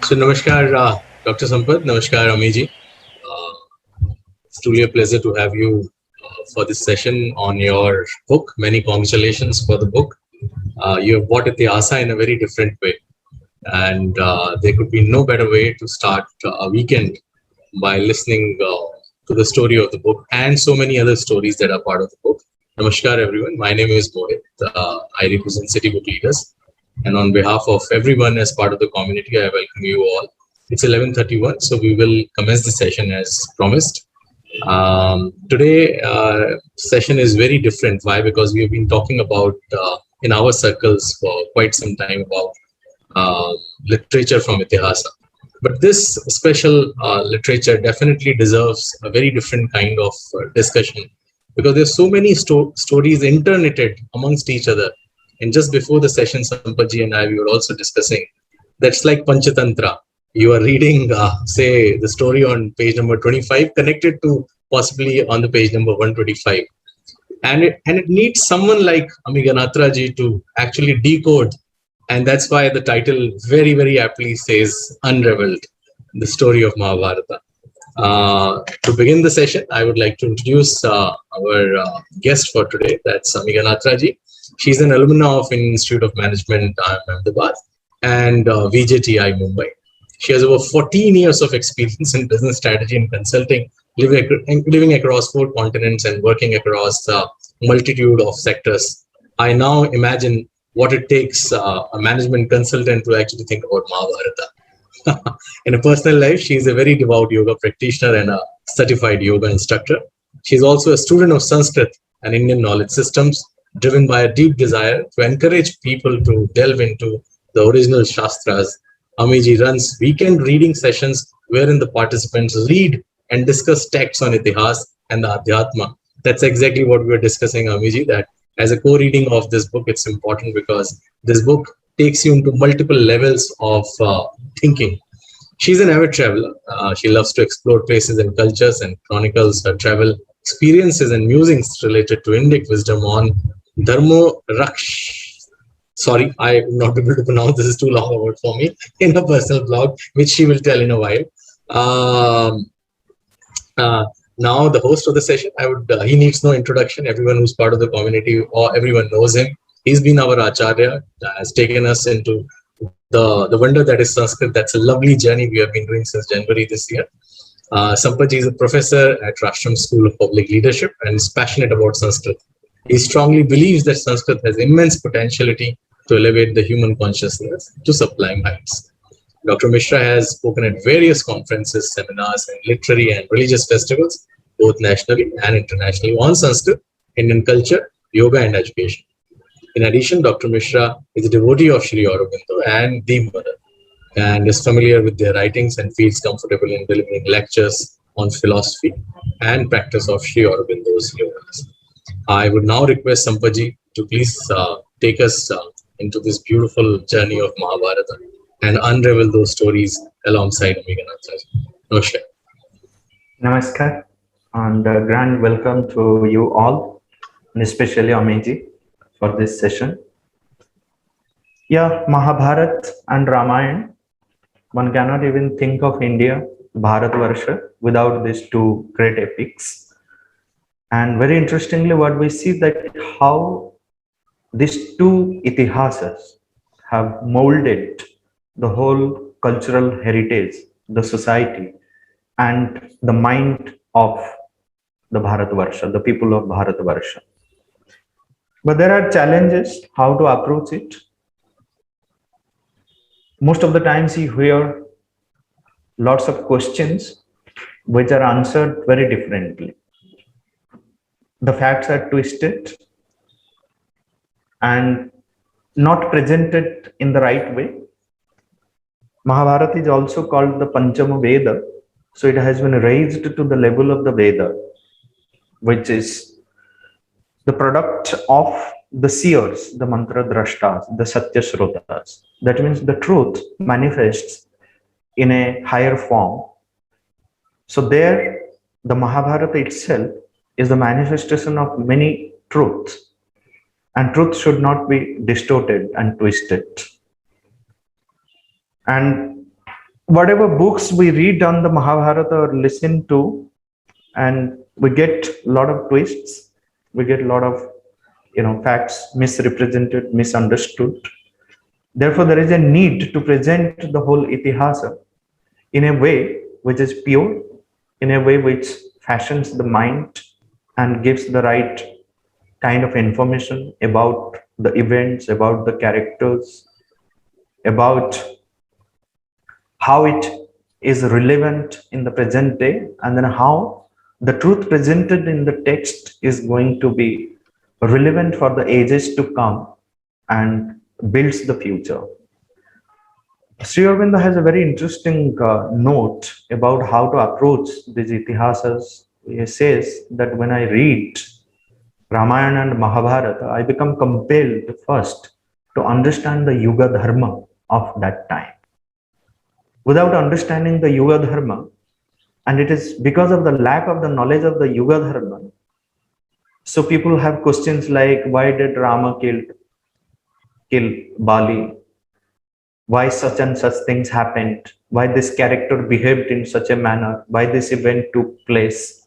So, Namaskar, Dr. Sampath. Namaskar, Amiji. It's truly a pleasure to have you for this session on your book. Many congratulations for the book. You have brought Vyasa in a very different way. And there could be no better way to start a weekend by listening to the story of the book and so many other stories that are part of the book. Namaskar, everyone. My name is Mohit. I represent City Book Leaders. And on behalf of everyone as part of the community, I welcome you all. It's 11:31, so we will commence the session as promised. Today, session is very different. Why? Because we have been talking about in our circles for quite some time about literature from Itihasa. But this special literature definitely deserves a very different kind of discussion, because there's so many stories interknitted amongst each other. And just before the session, Sampaji and I, we were also discussing that's like Panchatantra. You are reading, say, the story on page number 25, connected to possibly on the page number 125. And it needs someone like Ami Ganatra ji to actually decode. And that's why the title very, very aptly says Unravelled, the story of Mahabharata. To begin the session, I would like to introduce our guest for today. That's Ami Ganatra ji. She's an alumna of Institute of Management, Ahmedabad, and VJTI, Mumbai. She has over 14 years of experience in business strategy and consulting, living across 4 continents and working across a multitude of sectors. I now imagine what it takes a management consultant to actually think about Mahabharata. In a personal life, she is a very devout yoga practitioner and a certified yoga instructor. She is also a student of Sanskrit and Indian knowledge systems, driven by a deep desire to encourage people to delve into the original Shastras. Amiji runs weekend reading sessions wherein the participants read and discuss texts on Itihas and the Adhyatma. That's exactly what we were discussing, Amiji, that as a co-reading of this book, it's important because this book takes you into multiple levels of thinking. She's an avid traveler. She loves to explore places and cultures and chronicles her travel experiences and musings related to Indic wisdom on Dharmo Raksh. Sorry, I will not be able to pronounce, this is too long a word for me, in her personal blog, which she will tell in a while. Now, the host of the session, he needs no introduction. Everyone who's part of the community or everyone knows him. He's been our Acharya, has taken us into the wonder that is Sanskrit. That's a lovely journey we have been doing since January this year. Sampaji is a professor at Rashtam School of Public Leadership and is passionate about Sanskrit. He strongly believes that Sanskrit has immense potentiality to elevate the human consciousness to sublime heights. Dr. Mishra has spoken at various conferences, seminars, and literary and religious festivals, both nationally and internationally, on Sanskrit, Indian culture, yoga, and education. In addition, Dr. Mishra is a devotee of Sri Aurobindo and the Mother, and is familiar with their writings and feels comfortable in delivering lectures on philosophy and practice of Sri Aurobindo's yogas. I would now request Sampaji to please take us into this beautiful journey of Mahabharata and unravel those stories alongside Ami Ganatra. Namaskar. Namaskar, and a grand welcome to you all, and especially Amiji for this session. Yeah, Mahabharata and Ramayana, one cannot even think of India, Bharatvarsha, without these 2 great epics. And very interestingly, what we see that how these 2 itihasas have molded the whole cultural heritage, the society, and the mind of the Bharatvarsha, the people of Bharatvarsha. But there are challenges how to approach it. Most of the times you hear lots of questions which are answered very differently. The facts are twisted and not presented in the right way. Mahabharata is also called the Panchama Veda, so it has been raised to the level of the Veda, which is the product of the seers, the mantra drashtas, the satya shrotas. That means the truth manifests in a higher form. So there, the Mahabharata itself is the manifestation of many truths, and truth should not be distorted and twisted. And whatever books we read on the Mahabharata or listen to, and we get a lot of twists, we get a lot of facts misrepresented, misunderstood. Therefore, there is a need to present the whole itihasa in a way which is pure, in a way which fashions the mind and gives the right kind of information about the events, about the characters, about how it is relevant in the present day, and then how the truth presented in the text is going to be relevant for the ages to come and builds the future. Sri Aurobindo has a very interesting note about how to approach these itihasas. He says that when I read Ramayana and Mahabharata, I become compelled first to understand the Yuga Dharma of that time. Without understanding the Yuga Dharma, and it is because of the lack of the knowledge of the Yuga Dharma, so people have questions like, why did Rama kill Bali? Why such and such things happened? Why this character behaved in such a manner? Why this event took place?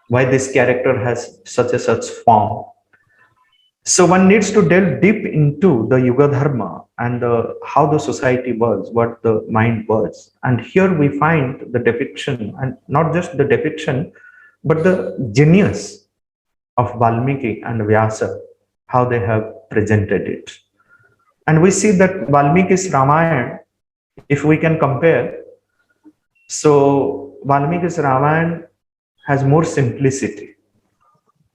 Why this character has such form? So one needs to delve deep into the Yuga Dharma and how the society was, what the mind was. And here we find the depiction, and not just the depiction, but the genius of Valmiki and Vyasa, how they have presented it. And we see that Valmiki's Ramayana, if we can compare, so Valmiki's Ramayana has more simplicity.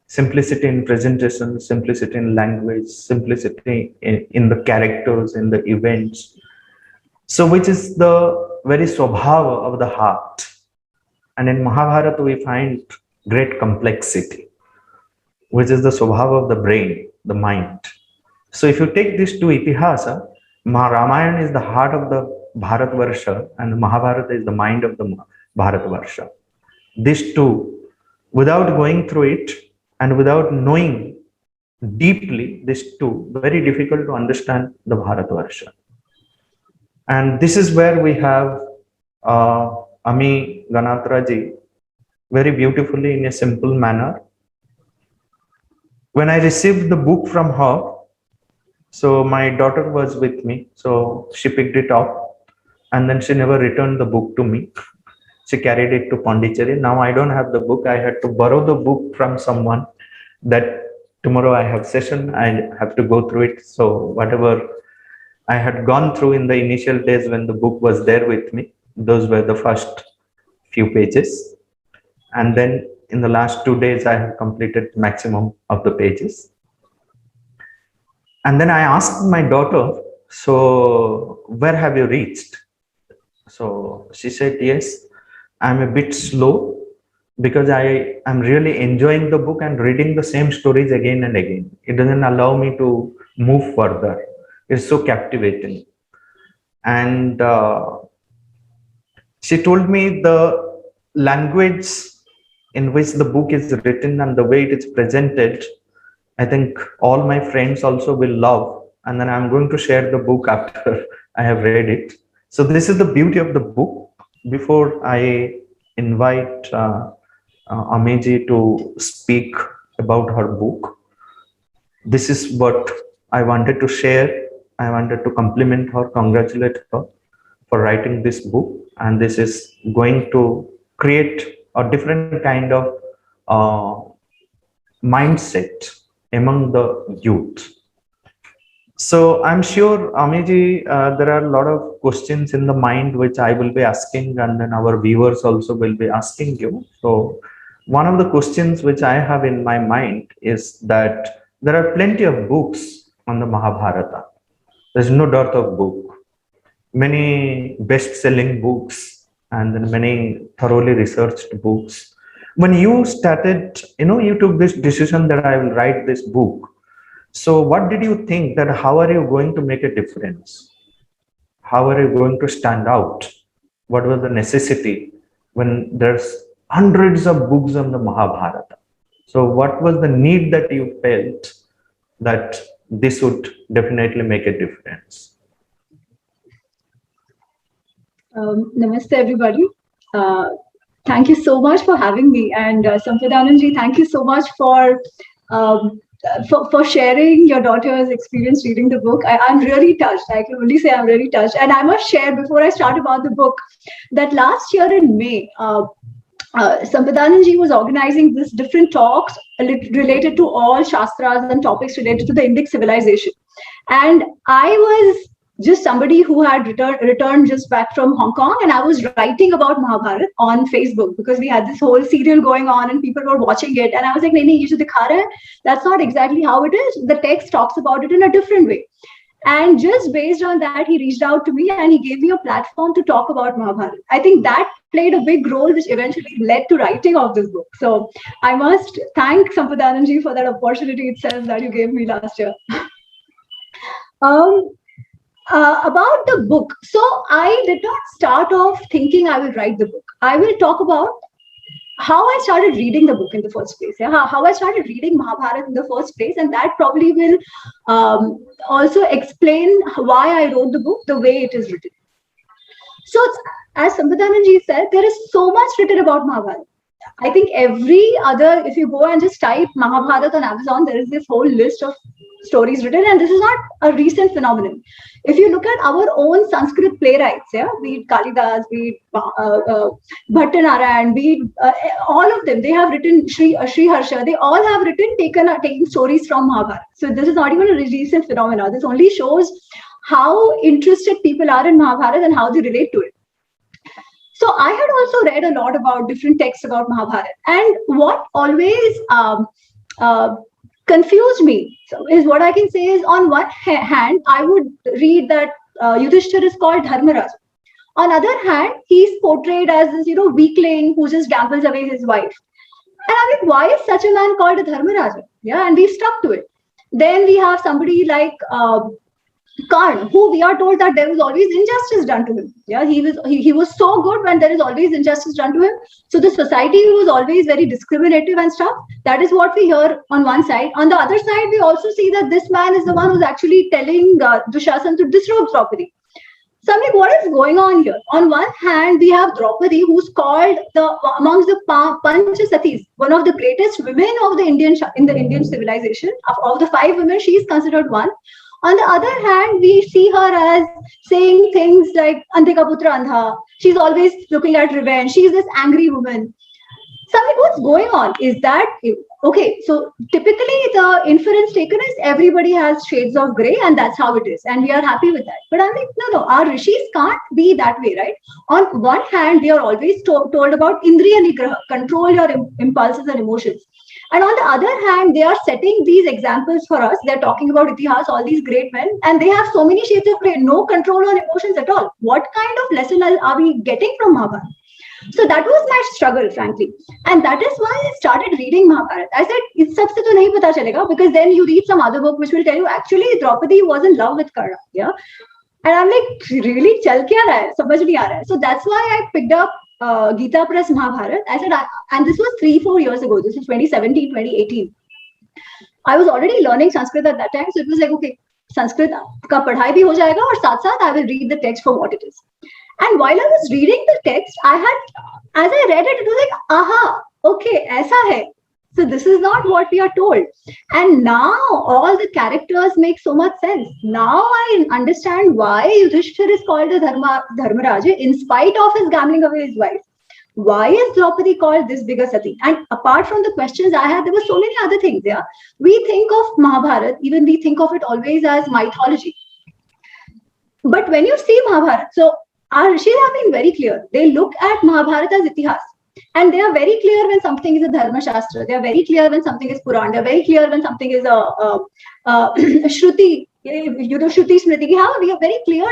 Simplicity in presentation, simplicity in language, simplicity in the characters, in the events. So which is the very swabhava of the heart. And in Mahabharata we find great complexity, which is the swabhava of the brain, the mind. So if you take these two itihasa, Ramayana is the heart of the Bharatvarsha and Mahabharata is the mind of the Bharatvarsha. These two, without going through it and without knowing deeply these two, very difficult to understand the Bharatvarsha. And this is where we have Ami Ganatra ji very beautifully in a simple manner. When I received the book from her, so my daughter was with me, so she picked it up and then she never returned the book to me. She carried it to Pondicherry. Now I don't have the book. I had to borrow the book from someone that tomorrow I have session. I have to go through it. So whatever I had gone through in the initial days when the book was there with me, those were the first few pages. And then in the last 2 days, I have completed maximum of the pages. And then I asked my daughter, so where have you reached? So she said, yes, I'm a bit slow because I am really enjoying the book and reading the same stories again and again. It doesn't allow me to move further. It's so captivating. And she told me the language in which the book is written and the way it is presented, I think all my friends also will love. And then I'm going to share the book after I have read it. So this is the beauty of the book. Before I invite Amiji to speak about her book, this is what I wanted to share. I wanted to compliment her, congratulate her for writing this book. And this is going to create a different kind of mindset among the youth. So I'm sure, Amiji, there are a lot of questions in the mind which I will be asking, and then our viewers also will be asking you. So one of the questions which I have in my mind is that there are plenty of books on the Mahabharata. There's no doubt of book. Many best-selling books and then many thoroughly researched books. When you started, you took this decision that I will write this book. So what did you think that how are you going to make a difference? How are you going to stand out? What was the necessity when there's hundreds of books on the Mahabharata? So what was the need that you felt that this would definitely make a difference? Namaste, everybody. Uh, Thank you so much for having me. And Sampadananda ji, thank you so much um, for sharing your daughter's experience reading the book. I'm really touched. I can only say I'm really touched. And I must share before I start about the book that last year in May, Sampadananda ji was organizing these different talks related to all shastras and topics related to the Indic civilization. And I was just somebody who had returned just back from Hong Kong, and I was writing about Mahabharata on Facebook because we had this whole serial going on and people were watching it. And I was like, nahi, ye jo dikha raha hai, that's not exactly how it is. The text talks about it in a different way. And just based on that, he reached out to me and he gave me a platform to talk about Mahabharata. I think that played a big role, which eventually led to writing of this book. So I must thank Sampadananda ji for that opportunity itself that you gave me last year. About the book. So I did not start off thinking I will write the book. I will talk about how I started reading the book in the first place. Yeah? How I started reading Mahabharata in the first place. And that probably will also explain why I wrote the book the way it is written. So as Sampadananda ji said, there is so much written about Mahabharata. I think if you go and just type Mahabharata on Amazon, there is this whole list of stories written, and this is not a recent phenomenon. If you look at our own Sanskrit playwrights, be it Kalidas, be it Bhattanarayan, be it all of them, they have written Sri Harsha, they all have written taking stories from Mahabharata. So this is not even a recent phenomenon. This only shows how interested people are in Mahabharata and how they relate to it. So I had also read a lot about different texts about Mahabharata, and what always confused me is what I can say is, on one hand, I would read that Yudhishthir is called Dharmaraj. On other hand, he's portrayed as this, weakling who just gambles away his wife. And I'm like, why is such a man called a Dharmaraja? Yeah, and we've stuck to it. Then we have somebody like Karn, who we are told that there was always injustice done to him. Yeah, he was so good when there is always injustice done to him. So the society was always very discriminative and stuff. That is what we hear on one side. On the other side, we also see that this man is the one who's actually telling Dushasan to disrobe Draupadi. So I'm like, what is going on here? On one hand, we have Draupadi, who's called amongst the Panchasatis, one of the greatest women of the Indian civilization. Of the 5 women, she is considered one. On the other hand, we see her as saying things like Antika Putra Andha. She's always looking at revenge. She's this angry woman. So I'm like, what's going on? Is that okay? So typically the inference taken is everybody has shades of grey, and that's how it is, and we are happy with that. But I'm like, no, our rishis can't be that way, right? On one hand, we are always told about Indriya Nigraha, control your impulses and emotions. And on the other hand, they are setting these examples for us. They're talking about Itihas, all these great men, and they have so many shades of grey, no control on emotions at all. What kind of lesson are we getting from Mahabharata? So that was my struggle, frankly. And that is why I started reading Mahabharata. I said, it's sabse to nahi pata chalega, because then you read some other book which will tell you, actually, Draupadi was in love with Karna. Yeah. And I'm like, really? Chal kya raha hai? Samajh nahi aa raha hai. So that's why I picked up Gita Press Mahabharata. I said, and this was 3-4 years ago. This is 2017, 2018. I was already learning Sanskrit at that time. So it was like, okay, Sanskrit ka padhai bhi ho jayega, aur saath I will read the text for what it is. And while I was reading the text, as I read it, it was like, aha, okay, aisa hai. So this is not what we are told. And now all the characters make so much sense. Now I understand why Yudhishthir is called a Dharmaraja in spite of his gambling away his wife. Why is Draupadi called this bigger Sati? And apart from the questions I had, there were so many other things there. We think of Mahabharata, even we think of it always as mythology. But when you see Mahabharata, so our rishis have been very clear. They look at Mahabharata as Itihas. And they are very clear when something is a Dharma Shastra. They are very clear when something is Puran. They are very clear when something is a Shruti, Shruti Smriti. We have very clear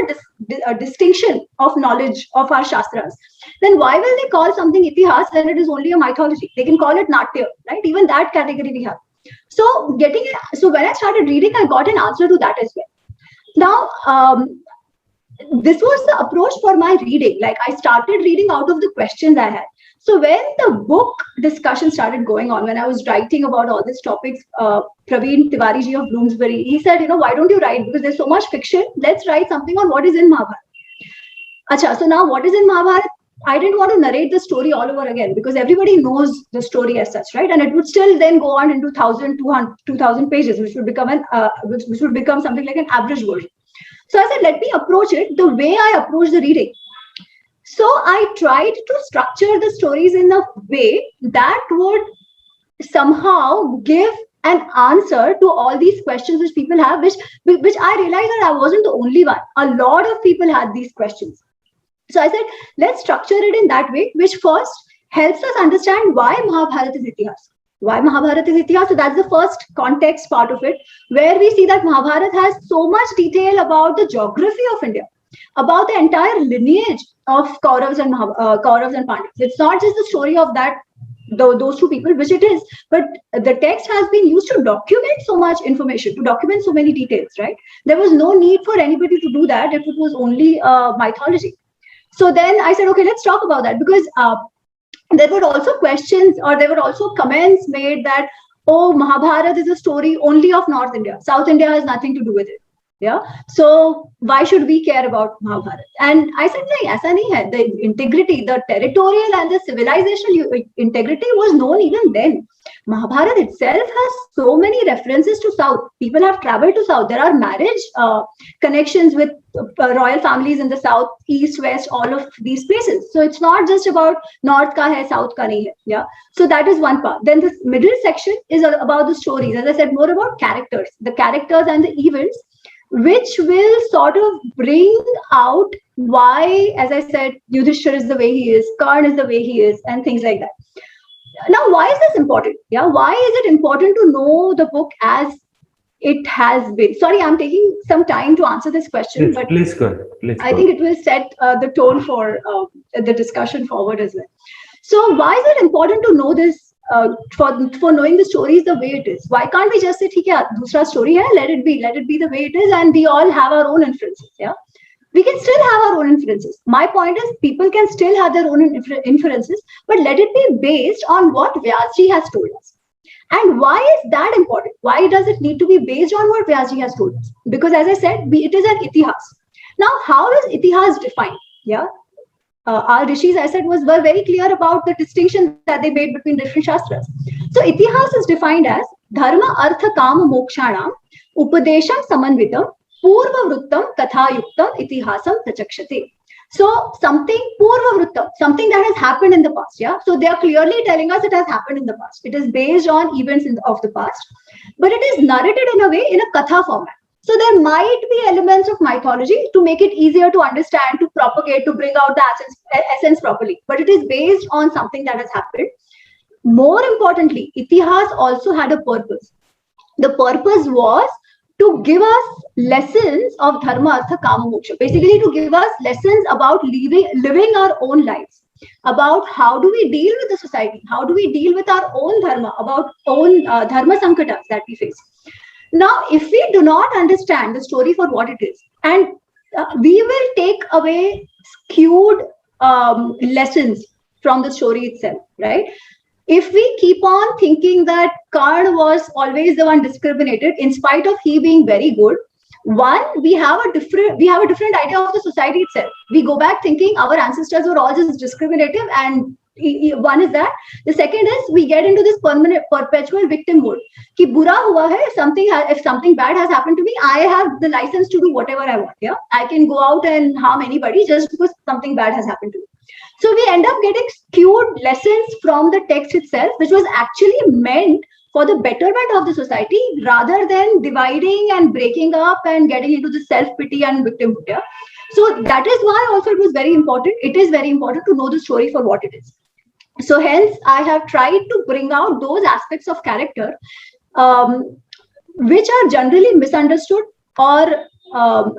distinction of knowledge of our Shastras. Then why will they call something Itihas when it is only a mythology? They can call it Natya, right? Even that category we have. So when I started reading, I got an answer to that as well. Now, this was the approach for my reading. Like, I started reading out of the questions I had. So when the book discussion started going on, when I was writing about all these topics, Praveen Tiwari ji of Bloomsbury, he said, why don't you write? Because there's so much fiction. Let's write something on what is in Mahabharata. Acha, so now what is in Mahabharata? I didn't want to narrate the story all over again because everybody knows the story as such, right? And it would still then go on into 2,000 pages, which would become which would become something like an average version. So I said, let me approach it the way I approach the reading. So I tried to structure the stories in a way that would somehow give an answer to all these questions which people have, which I realized that I wasn't the only one. A lot of people had these questions. So I said, let's structure it in that way, which first helps us understand why Mahabharata is Itihas. Why Mahabharata is Itihas? So that's the first context part of it, where we see that Mahabharata has so much detail about the geography of India, about the entire lineage of Kauravas and Pandavas. It's not just the story of those two people, which it is, but the text has been used to document so much information, to document so many details, right? There was no need for anybody to do that if it was only mythology. So then I said, okay, let's talk about that, because there were also questions, or there were also comments made that, oh, Mahabharata is a story only of North India. South India has nothing to do with it. Yeah. So why should we care about Mahabharata? And I said, no, aisa nahi hai. The integrity, the territorial and the civilizational integrity was known even then. Mahabharata itself has so many references to South. People have traveled to South. There are marriage connections with royal families in the South, East, West, all of these places. So it's not just about North ka hai, South ka nahi hai. Yeah. So that is one part. Then this middle section is about the stories. As I said, more about characters, the characters and the events, which will sort of bring out why, as I said, Yudhishthira is the way he is, Karna is the way he is, and things like that. Now, why is this important? Yeah, why is it important to know the book as it has been? Sorry, I'm taking some time to answer this question, but please go ahead. I think it will set the tone for the discussion forward as well. So, why is it important to know this? For knowing the stories the way it is? Why can't we just say, "ठीक है, दूसरा story है, let it be the way it is," and we all have our own inferences? Yeah, we can still have our own inferences. My point is, people can still have their own inferences, but let it be based on what Vyasa has told us. And why is that important? Why does it need to be based on what Vyasa has told us? Because, as I said, it is an itihas. Now, how is itihas defined? Yeah. Our rishis, I said, were very clear about the distinction that they made between different shastras. So, itihas is defined as dharma, artha, kama, mokshanam, upadesham, samanvitam, purva vruttam, katha yuktam, itihasam, tachakshate. So, something purva vruttam, something that has happened in the past. Yeah. So, they are clearly telling us it has happened in the past. It is based on events of the past, but it is narrated in a way in a katha format. So there might be elements of mythology to make it easier to understand, to propagate, to bring out the essence properly. But it is based on something that has happened. More importantly, itihas also had a purpose. The purpose was to give us lessons of dharma, artha, kama, moksha. Basically, to give us lessons about living our own lives, about how do we deal with the society, how do we deal with our own dharma, about own dharma sankatas that we face. Now, if we do not understand the story for what it is, and we will take away skewed lessons from the story itself, right? If we keep on thinking that Karna was always the one discriminated, in spite of he being very good, one, we have a different idea of the society itself. We go back thinking our ancestors were all just discriminative, and one is that. The second is we get into this perpetual victim mode. Ki bura hua hai, if something bad has happened to me, I have the license to do whatever I want. Yeah, I can go out and harm anybody just because something bad has happened to me. So we end up getting skewed lessons from the text itself, which was actually meant for the betterment of the society, rather than dividing and breaking up and getting into the self-pity and victimhood. Yeah? So that is why also it was very important. It is very important to know the story for what it is. So hence, I have tried to bring out those aspects of character which are generally misunderstood or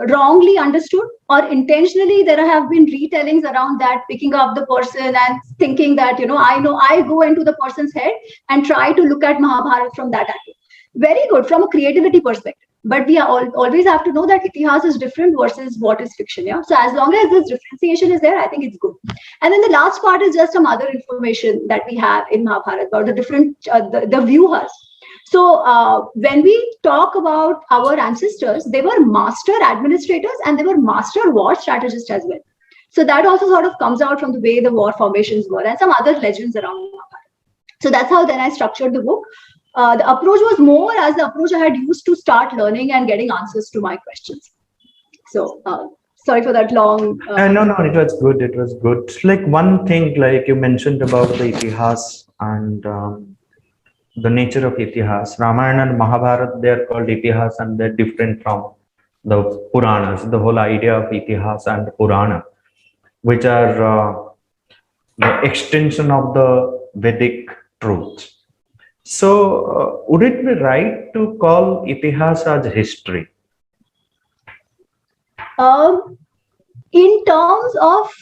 wrongly understood, or intentionally there have been retellings around that, picking up the person and thinking that, I go into the person's head and try to look at Mahabharata from that angle. Very good from a creativity perspective. But we always have to know that itihas is different versus what is fiction. Yeah. So as long as this differentiation is there, I think it's good. And then the last part is just some other information that we have in Mahabharata about the different the viewers. So when we talk about our ancestors, they were master administrators and they were master war strategists as well. So that also sort of comes out from the way the war formations were and some other legends around Mahabharata. So that's how then I structured the book. The approach was more as the approach I had used to start learning and getting answers to my questions. So sorry for that long. No, it was good. It was good. Like one thing, like you mentioned about the itihas and the nature of itihas. Ramayana and Mahabharata, they are called itihas and they're different from the Puranas. The whole idea of itihas and Purana, which are the extension of the Vedic truth. So, would it be right to call itihas as history? In terms of,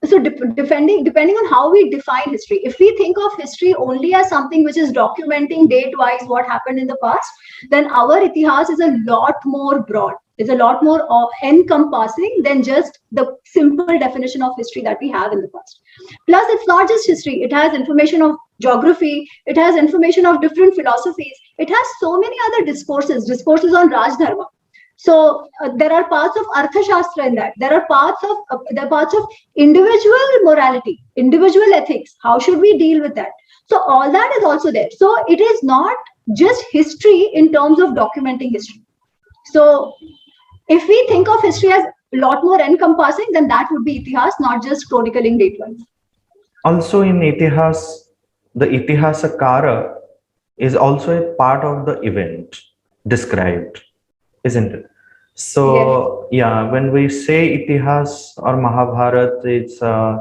so depending on how we define history, if we think of history only as something which is documenting date-wise what happened in the past, then our itihas is a lot more broad. It's a lot more encompassing than just the simple definition of history that we have in the past. Plus, it's not just history. It has information of geography. It has information of different philosophies. It has so many other discourses on Raj Dharma. So there are parts of Arthashastra in that. There are parts of individual morality, individual ethics. How should we deal with that? So all that is also there. So it is not just history in terms of documenting history. So if we think of history as a lot more encompassing, then that would be itihas, not just chronicling date-wise. Also in itihas, the itihasakara is also a part of the event described, isn't it? So yeah, when we say itihas or Mahabharata, it's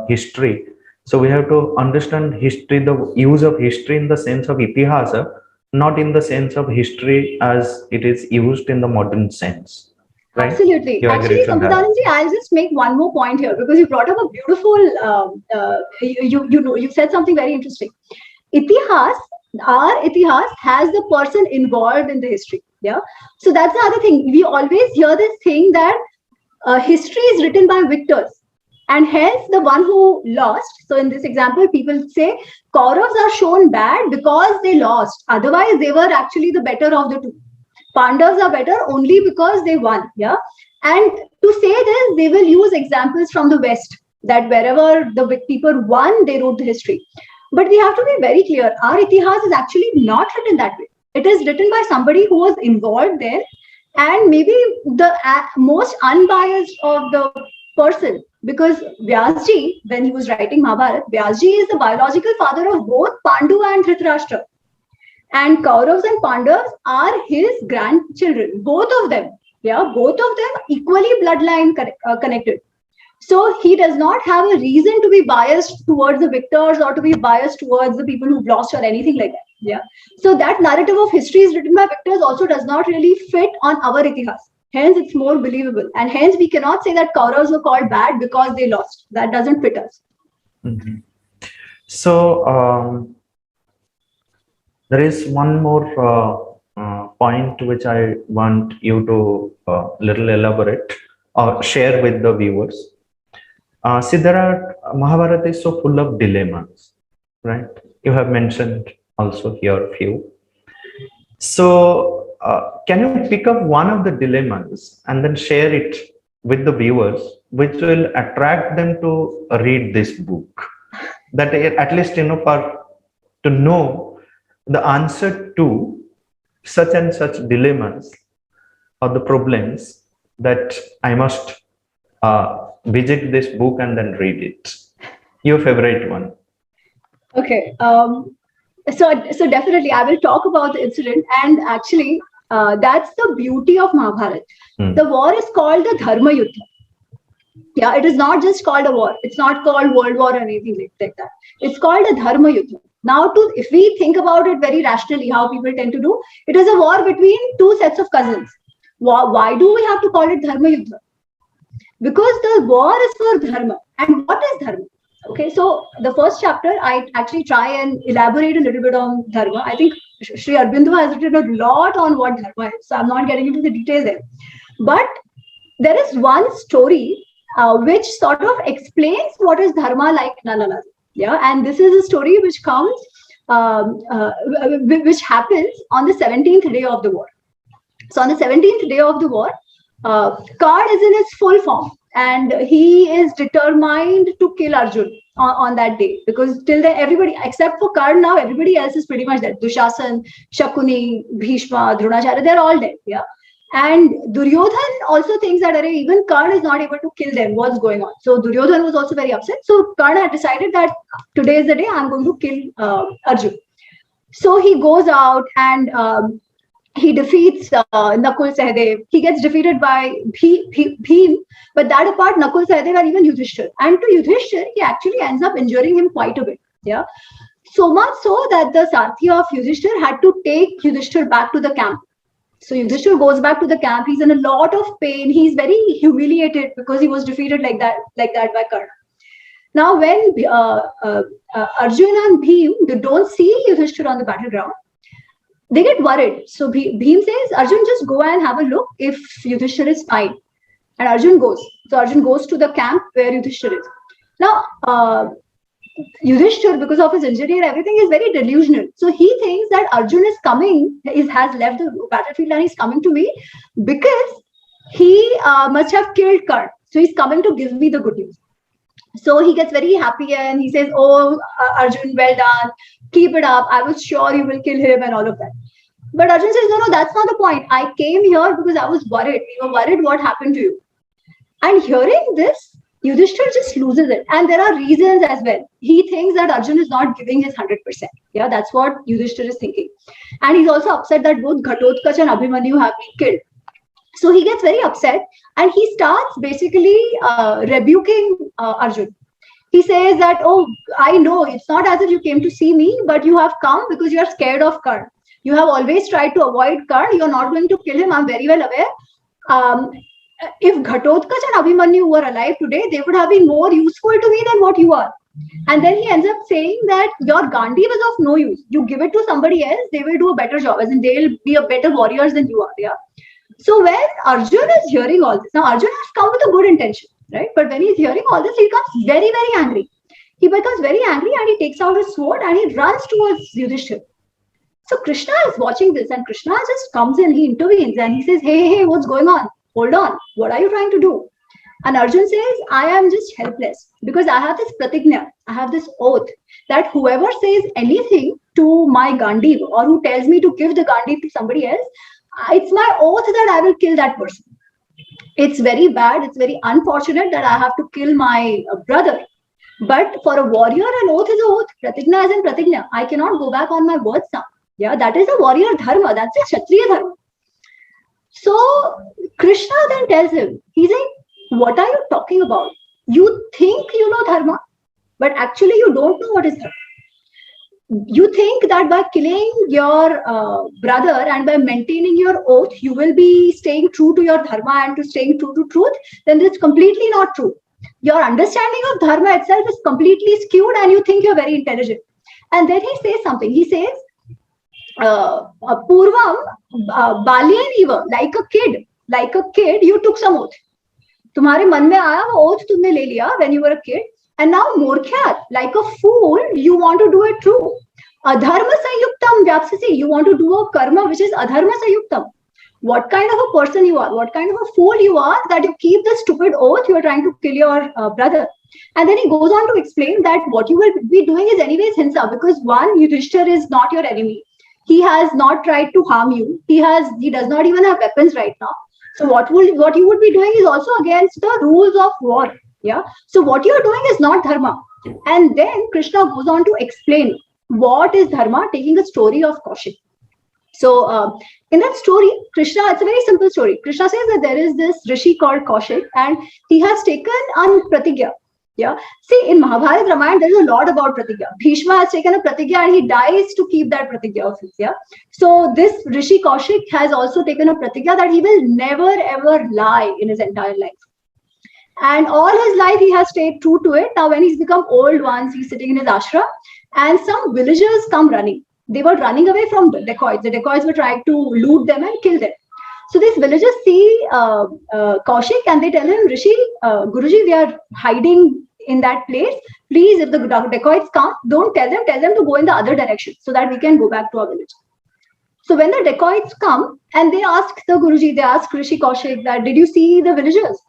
history. So we have to understand history, the use of history in the sense of itihasa, not in the sense of history as it is used in the modern sense. Right? Absolutely. Actually, Sampadananda ji, I'll just make one more point here because you brought up a beautiful. You said something very interesting. Our itihas has the person involved in the history. Yeah. So that's the other thing. We always hear this thing that history is written by victors, and hence the one who lost. So in this example, people say Kauravas are shown bad because they lost. Otherwise, they were actually the better of the two. Pandavas are better only because they won. Yeah. And to say this, they will use examples from the West that wherever the people won, they wrote the history. But we have to be very clear. Our itihas is actually not written that way. It is written by somebody who was involved there and maybe the most unbiased of the person, because Vyasji, when he was writing Mahabharata, Vyasji is the biological father of both Pandu and Dhritarashtra. And Kauravas and Pandavas are his grandchildren, both of them. Yeah, both of them equally bloodline connected. So he does not have a reason to be biased towards the victors or to be biased towards the people who've lost or anything like that. Yeah. So that narrative of history is written by victors also does not really fit on our itihas. Hence, it's more believable. And hence, we cannot say that Kauravas were called bad because they lost. That doesn't fit us. Mm-hmm. So, there is one more point which I want you to little elaborate or share with the viewers. See, Mahabharata is so full of dilemmas, right? You have mentioned also here a few. So, can you pick up one of the dilemmas and then share it with the viewers, which will attract them to read this book? That at least, to know the answer to such and such dilemmas or the problems, that I must visit this book and then read it. Your favorite one? Okay. So definitely I will talk about the incident, and actually that's the beauty of Mahabharata. The war is called the Dharma Yuddha. Yeah, it is not just called a war. It's not called World War or anything like that. It's called a Dharma Yuddha. Now, if we think about it very rationally, how people tend to do, it is a war between two sets of cousins. Why do we have to call it Dharma Yuddha? Because the war is for Dharma. And what is Dharma? Okay, so the first chapter, I actually try and elaborate a little bit on Dharma. I think Sri Aurobindo has written a lot on what Dharma is, so I'm not getting into the details there. But there is one story which sort of explains what is Dharma like none other. Yeah, and this is a story which comes, which happens on the 17th day of the war. So on the 17th day of the war, Kard is in its full form. and he is determined to kill Arjun on that day, because till then everybody except for Karna, now everybody else is pretty much dead. Dushasan, Shakuni, Bhishma, Dronacharya, they're all dead. Yeah. And Duryodhan also thinks that even Karna is not able to kill them. What's going on? So Duryodhan was also very upset. So Karna had decided that today is the day I'm going to kill Arjun. So he goes out and he defeats Nakul Sahadev. He gets defeated by Bhim, but that apart, Nakul Sahadev and even Yudhishthir. And to Yudhishthir, he actually ends up injuring him quite a bit. Yeah, so much so that the Sathi of Yudhishthir had to take Yudhishthir back to the camp. So Yudhishthir goes back to the camp. He's in a lot of pain. He's very humiliated because he was defeated like that by Karna. Now, when Arjun and Bhim, they don't see Yudhishthir on the battleground, they get worried. So Bhim says, Arjun, just go and have a look if Yudhishthir is fine. And Arjun goes. So Arjun goes to the camp where Yudhishthir is. Now, Yudhishthir, because of his injury and everything, is very delusional. So he thinks that Arjun is coming, has left the battlefield and he's coming to me because he must have killed Karna. So he's coming to give me the good news. So he gets very happy and he says, oh, Arjun, well done. Keep it up. I was sure you will kill him and all of that. But Arjun says, no, that's not the point. I came here because I was worried. We were worried what happened to you. And hearing this, Yudhishthir just loses it. And there are reasons as well. He thinks that Arjun is not giving his 100%. Yeah, that's what Yudhishthir is thinking. And he's also upset that both Ghatotkacha and Abhimanyu have been killed. So he gets very upset and he starts basically rebuking Arjun. He says that, oh, I know it's not as if you came to see me, but you have come because you are scared of Karna. You have always tried to avoid Karna. You are not going to kill him. I'm very well aware. If Ghatotkacha and Abhimanyu were alive today, they would have been more useful to me than what you are. And then he ends up saying that your Gandhi was of no use. You give it to somebody else, they will do a better job, as in they'll be a better warriors than you are. Yeah. So when Arjun is hearing all this, now Arjun has come with a good intention, right? But when he's hearing all this, he becomes very, very angry. He becomes very angry and he takes out his sword and he runs towards Yudhishthir. So Krishna is watching this and Krishna just comes in, he intervenes and he says, hey, what's going on? Hold on, what are you trying to do? And Arjun says, I am just helpless because I have this pratigna, I have this oath that whoever says anything to my Gandhi or who tells me to give the Gandhi to somebody else, it's my oath that I will kill that person. It's very bad, it's very unfortunate that I have to kill my brother. But for a warrior, an oath is an oath. Pratigna is in pratigna. I cannot go back on my words now. Yeah, that is a warrior dharma. That's a Kshatriya dharma. So Krishna then tells him, he's like, what are you talking about? You think you know dharma, but actually you don't know what is dharma. You think that by killing your brother and by maintaining your oath, you will be staying true to your dharma and to staying true to truth, then it's completely not true. Your understanding of dharma itself is completely skewed and you think you're very intelligent. And then he says something. He says, Purvam Balyan eva, like a kid, you took some oath. तुम्हारे मन में आया वो oath तुमने ले लिया when you were a kid, and now मूर्ख्यात, like a fool, you want to do it true. Adharma sayuktam vyapsasi, you want to do a karma which is adharma sayuktam. What kind of a person you are, what kind of a fool you are that you keep the stupid oath, you are trying to kill your brother. And then he goes on to explain that what you will be doing is anyways hinsa, because one, Yudhishthir is not your enemy. He has not tried to harm you. He does not even have weapons right now. So what you would be doing is also against the rules of war. Yeah. So what you are doing is not dharma. And then Krishna goes on to explain what is dharma, taking a story of Kaushik. So in that story, Krishna, it's a very simple story. Krishna says that there is this rishi called Kaushik and he has taken on pratigya. Yeah. See, in Mahabharata Ramayana, there is a lot about pratigya. Bhishma has taken a pratigya and he dies to keep that pratigya of his. Yeah. So this Rishi Kaushik has also taken a pratigya that he will never ever lie in his entire life. And all his life he has stayed true to it. Now when he's become old once, he's sitting in his ashram and some villagers come running. They were running away from the dacoits. The dacoits were trying to loot them and kill them. So these villagers see Kaushik and they tell him, Rishi, Guruji, they are hiding in that place. Please, if the dacoits come, don't tell them to go in the other direction so that we can go back to our village. So when the dacoits come and they ask the Guruji, they ask Rishi Kaushik that, did you see the villagers?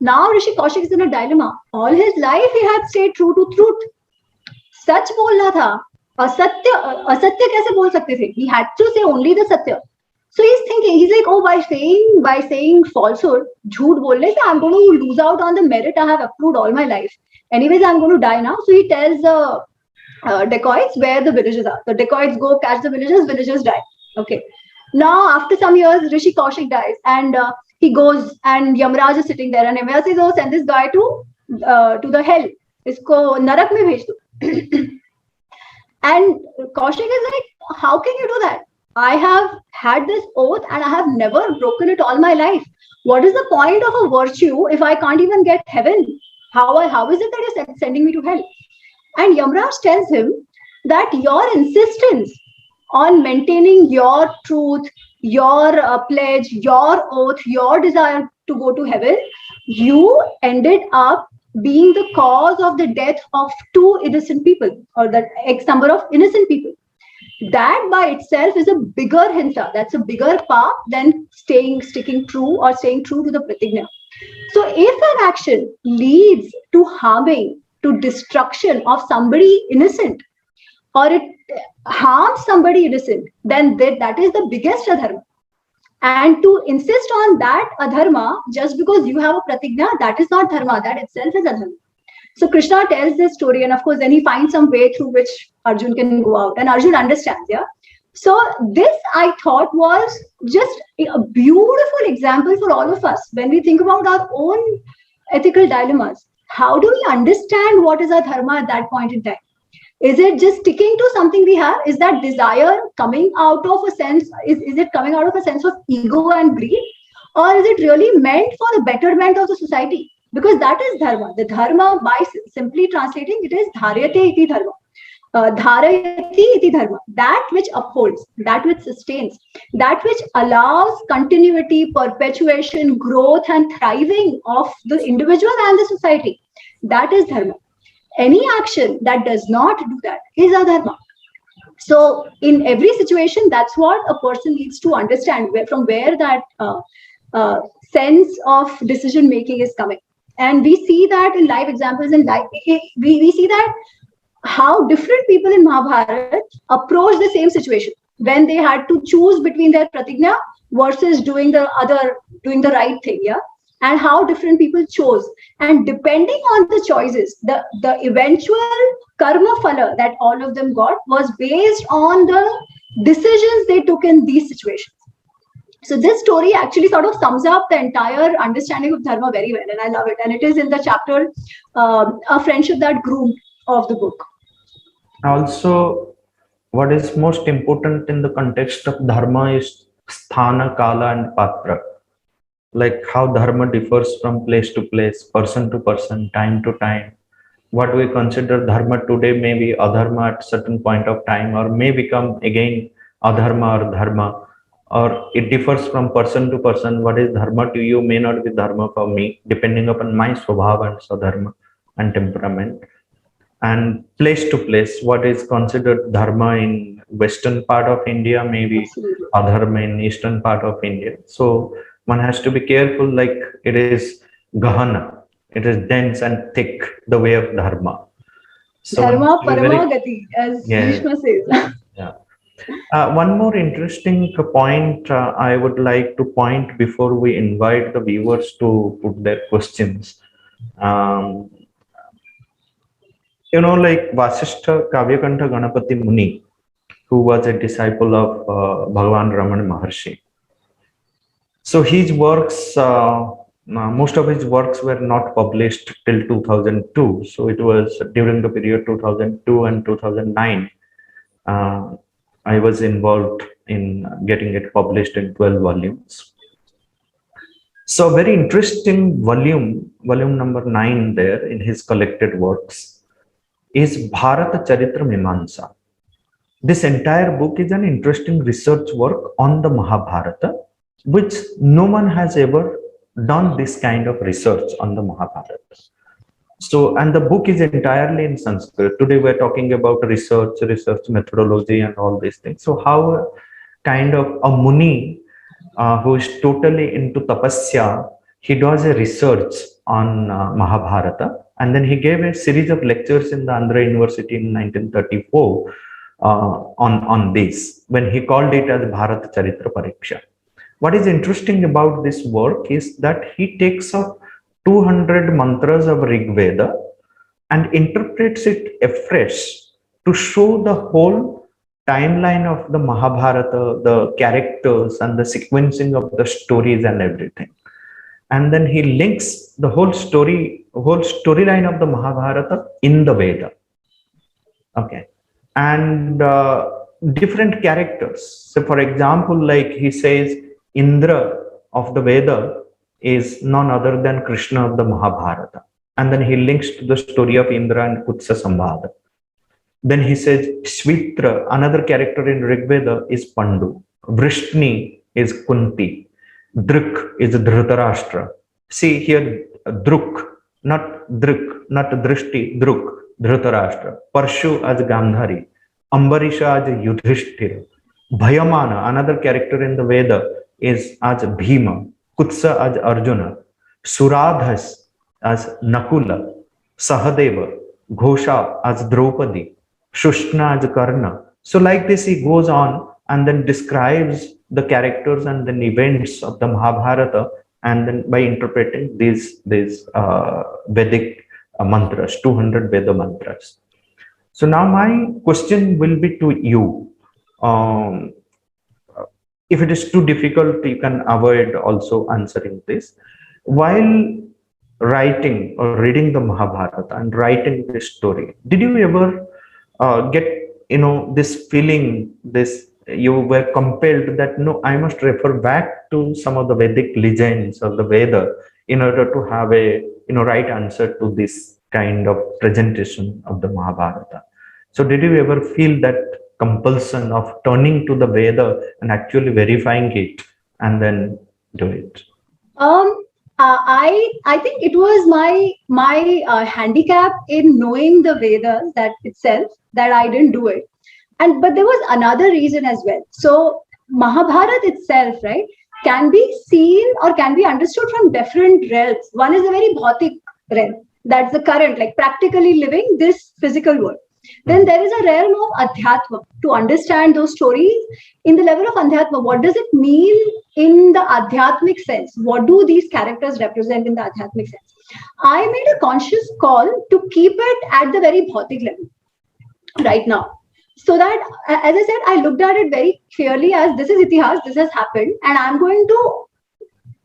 Now Rishi Kaushik is in a dilemma. All his life he had stayed true to truth. सच बोलना था, असत्य असत्य कैसे बोल सकते थे? He had to say only the satya. So he's thinking, he's like, oh, by saying falsehood, झूठ बोलने से I'm going to lose out on the merit I have accrued all my life. Anyways, I'm going to die now. So he tells the dacoits where the villages are. The dacoits go catch the villagers die. Okay. Now, after some years, Rishi Kaushik dies, and he goes, and Yamraj is sitting there, and Vyasa says, "Oh, send this guy to the hell. Isko narak mein bhej do." And Kaushik is like, "How can you do that? I have had this oath, and I have never broken it all my life. What is the point of a virtue if I can't even get heaven? How is it that you're sending me to hell?" And Yamraj tells him that your insistence on maintaining your truth, your pledge, your oath, your desire to go to heaven, you ended up being the cause of the death of 2 innocent people, or the X number of innocent people. That by itself is a bigger hinsa. That's a bigger path than sticking true or staying true to the pratigna. So if an action leads to harming, to destruction of somebody innocent, or it harms somebody innocent, then that is the biggest adharma. And to insist on that adharma just because you have a pratigna, that is not dharma, that itself is adharma. So Krishna tells this story, and of course then he finds some way through which Arjun can go out, and Arjun understands. Yeah. So this, I thought, was just a beautiful example for all of us when we think about our own ethical dilemmas. How do we understand what is our dharma at that point in time? Is it just sticking to something we have? Is that desire coming out of a sense, is it coming out of a sense of ego and greed? Or is it really meant for the betterment of the society? Because that is dharma. The dharma, by simply translating, it is dharyate iti dharma. Dharayati iti dharma. That which upholds, that which sustains, that which allows continuity, perpetuation, growth and thriving of the individual and the society. That is dharma. Any action that does not do that is adharma. So in every situation, that's what a person needs to understand, from where that sense of decision making is coming. And we see that in live examples in life. We see that how different people in Mahabharata approach the same situation when they had to choose between their pratigna versus doing the right thing. Yeah. And how different people chose, and depending on the choices, the eventual karma phala that all of them got was based on the decisions they took in these situations. So this story actually sort of sums up the entire understanding of dharma very well, and I love it. And it is in the chapter A Friendship That Grew of the book. Also, what is most important in the context of dharma is sthana, kala and patra. Like how dharma differs from place to place, person to person, time to time. What we consider dharma today may be adharma at certain point of time, or may become again adharma or dharma, or it differs from person to person. What is dharma to you may not be dharma for me, depending upon my swabhava and sadharma and temperament. And place to place, what is considered dharma in western part of India may be adharma in eastern part of India. So one has to be careful, like it is gahana, it is dense and thick, the way of dharma. So dharma paramagati, as Bhishma says. Yeah. One more interesting point I would like to point before we invite the viewers to put their questions. Like Vasishtha Kavyakantha Ganapati Muni, who was a disciple of Bhagavan Ramana Maharshi. So his works, most of his works were not published till 2002. So it was during the period 2002 and 2009. I was involved in getting it published in 12 volumes. So very interesting volume number 9 there in his collected works is Bharata Charitra Mimamsa. This entire book is an interesting research work on the Mahabharata, which no one has ever done this kind of research on the Mahabharata. So, and the book is entirely in Sanskrit. Today we're talking about research methodology and all these things. So how kind of a Muni who is totally into tapasya he does a research on Mahabharata, and then he gave a series of lectures in the Andhra University in 1934 on this, when he called it as Bharata Charitra Pariksha. What is interesting about this work is that he takes up 200 mantras of Rig Veda and interprets it afresh to show the whole timeline of the Mahabharata, the characters and the sequencing of the stories and everything. And then he links the whole storyline of the Mahabharata in the Veda. Okay. And different characters. So for example, like he says, Indra of the Veda is none other than Krishna of the Mahabharata. And then he links to the story of Indra and Kutsa Sambhada. Then he says Shvitra, another character in Rig Veda, is Pandu. Vrishni is Kunti. Drik is Dhritarashtra. See here, Druk, not Drik, not Drishti, Druk, Dhritarashtra. Parshu as Gandhari. Ambarisha as Yudhishthira. Bhayamana, another character in the Veda, is as Bhima. Kutsa as Arjuna. Suradhas as Nakula. Sahadeva. Ghosha as Draupadi. Shushna as Karna. So like this he goes on and then describes the characters and then events of the Mahabharata, and then by interpreting these Vedic mantras, 200 Veda mantras. So now my question will be to you. If it is too difficult, you can avoid also answering this. While writing or reading the Mahabharata and writing this story, did you ever get this feeling, you were compelled that no, I must refer back to some of the Vedic legends of the Veda in order to have a right answer to this kind of presentation of the Mahabharata? So did you ever feel that compulsion of turning to the Veda and actually verifying it and then do it? I think it was my handicap in knowing the Vedas that itself that I didn't do it. But there was another reason as well. So Mahabharata itself, right, can be seen or can be understood from different realms. One is a very bhautic realm. That's the current, like practically living this physical world. Then there is a realm of Adhyatma, to understand those stories in the level of Adhyatma. What does it mean in the Adhyatmic sense? What do these characters represent in the Adhyatmic sense? I made a conscious call to keep it at the very bhautic level right now. So that, as I said, I looked at it very clearly as this is Itihas, this has happened, and I'm going to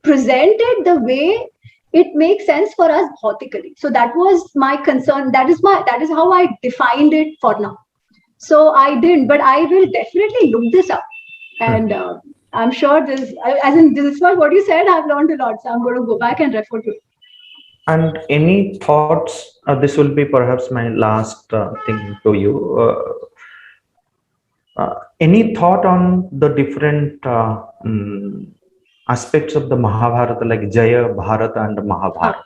present it the way it makes sense for us bhautically. So that was my concern. That is how I defined it for now. So I didn't, but I will definitely look this up. And I'm sure this was what you said, I've learned a lot. So I'm going to go back and refer to it. And any thoughts? This will be perhaps my last thing to you. Any thought on the different aspects of the Mahabharata, like Jaya, Bharata, and Mahabharata?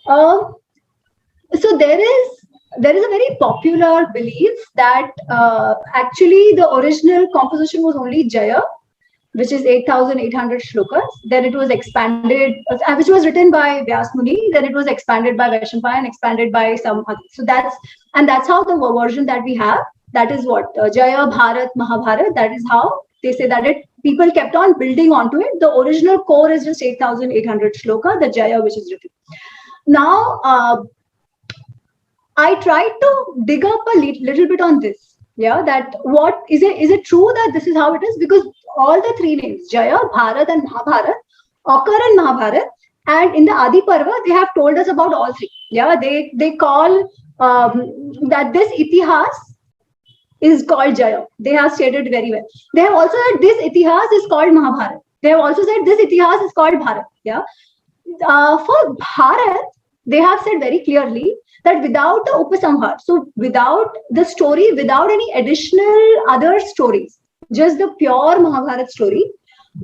So there is a very popular belief that actually the original composition was only Jaya, which is 8,800 shlokas. Then it was expanded, which was written by Vyasa Muni. Then it was expanded by Vaishampaya and expanded by some others. So that's how the version that we have. That is what Jaya, Bharat, Mahabharata. That is how they say that people kept on building onto it. The original core is just 8,800 shloka, the Jaya which is written. Now, I tried to dig up a little bit on this. Yeah, that what is it true that this is how it is? Because all the three names, Jaya, Bharat, and Mahabharata, occur in Mahabharata, and in the Adi Parva, they have told us about all three. Yeah, they call that this Itihas is called Jaya. They have stated very well. They have also said this Itihas is called Mahabharata. They have also said this Itihas is called Bharat. Yeah. For Bharat, they have said very clearly that without the Upasamhar, so without the story, without any additional other stories, just the pure Mahabharata story.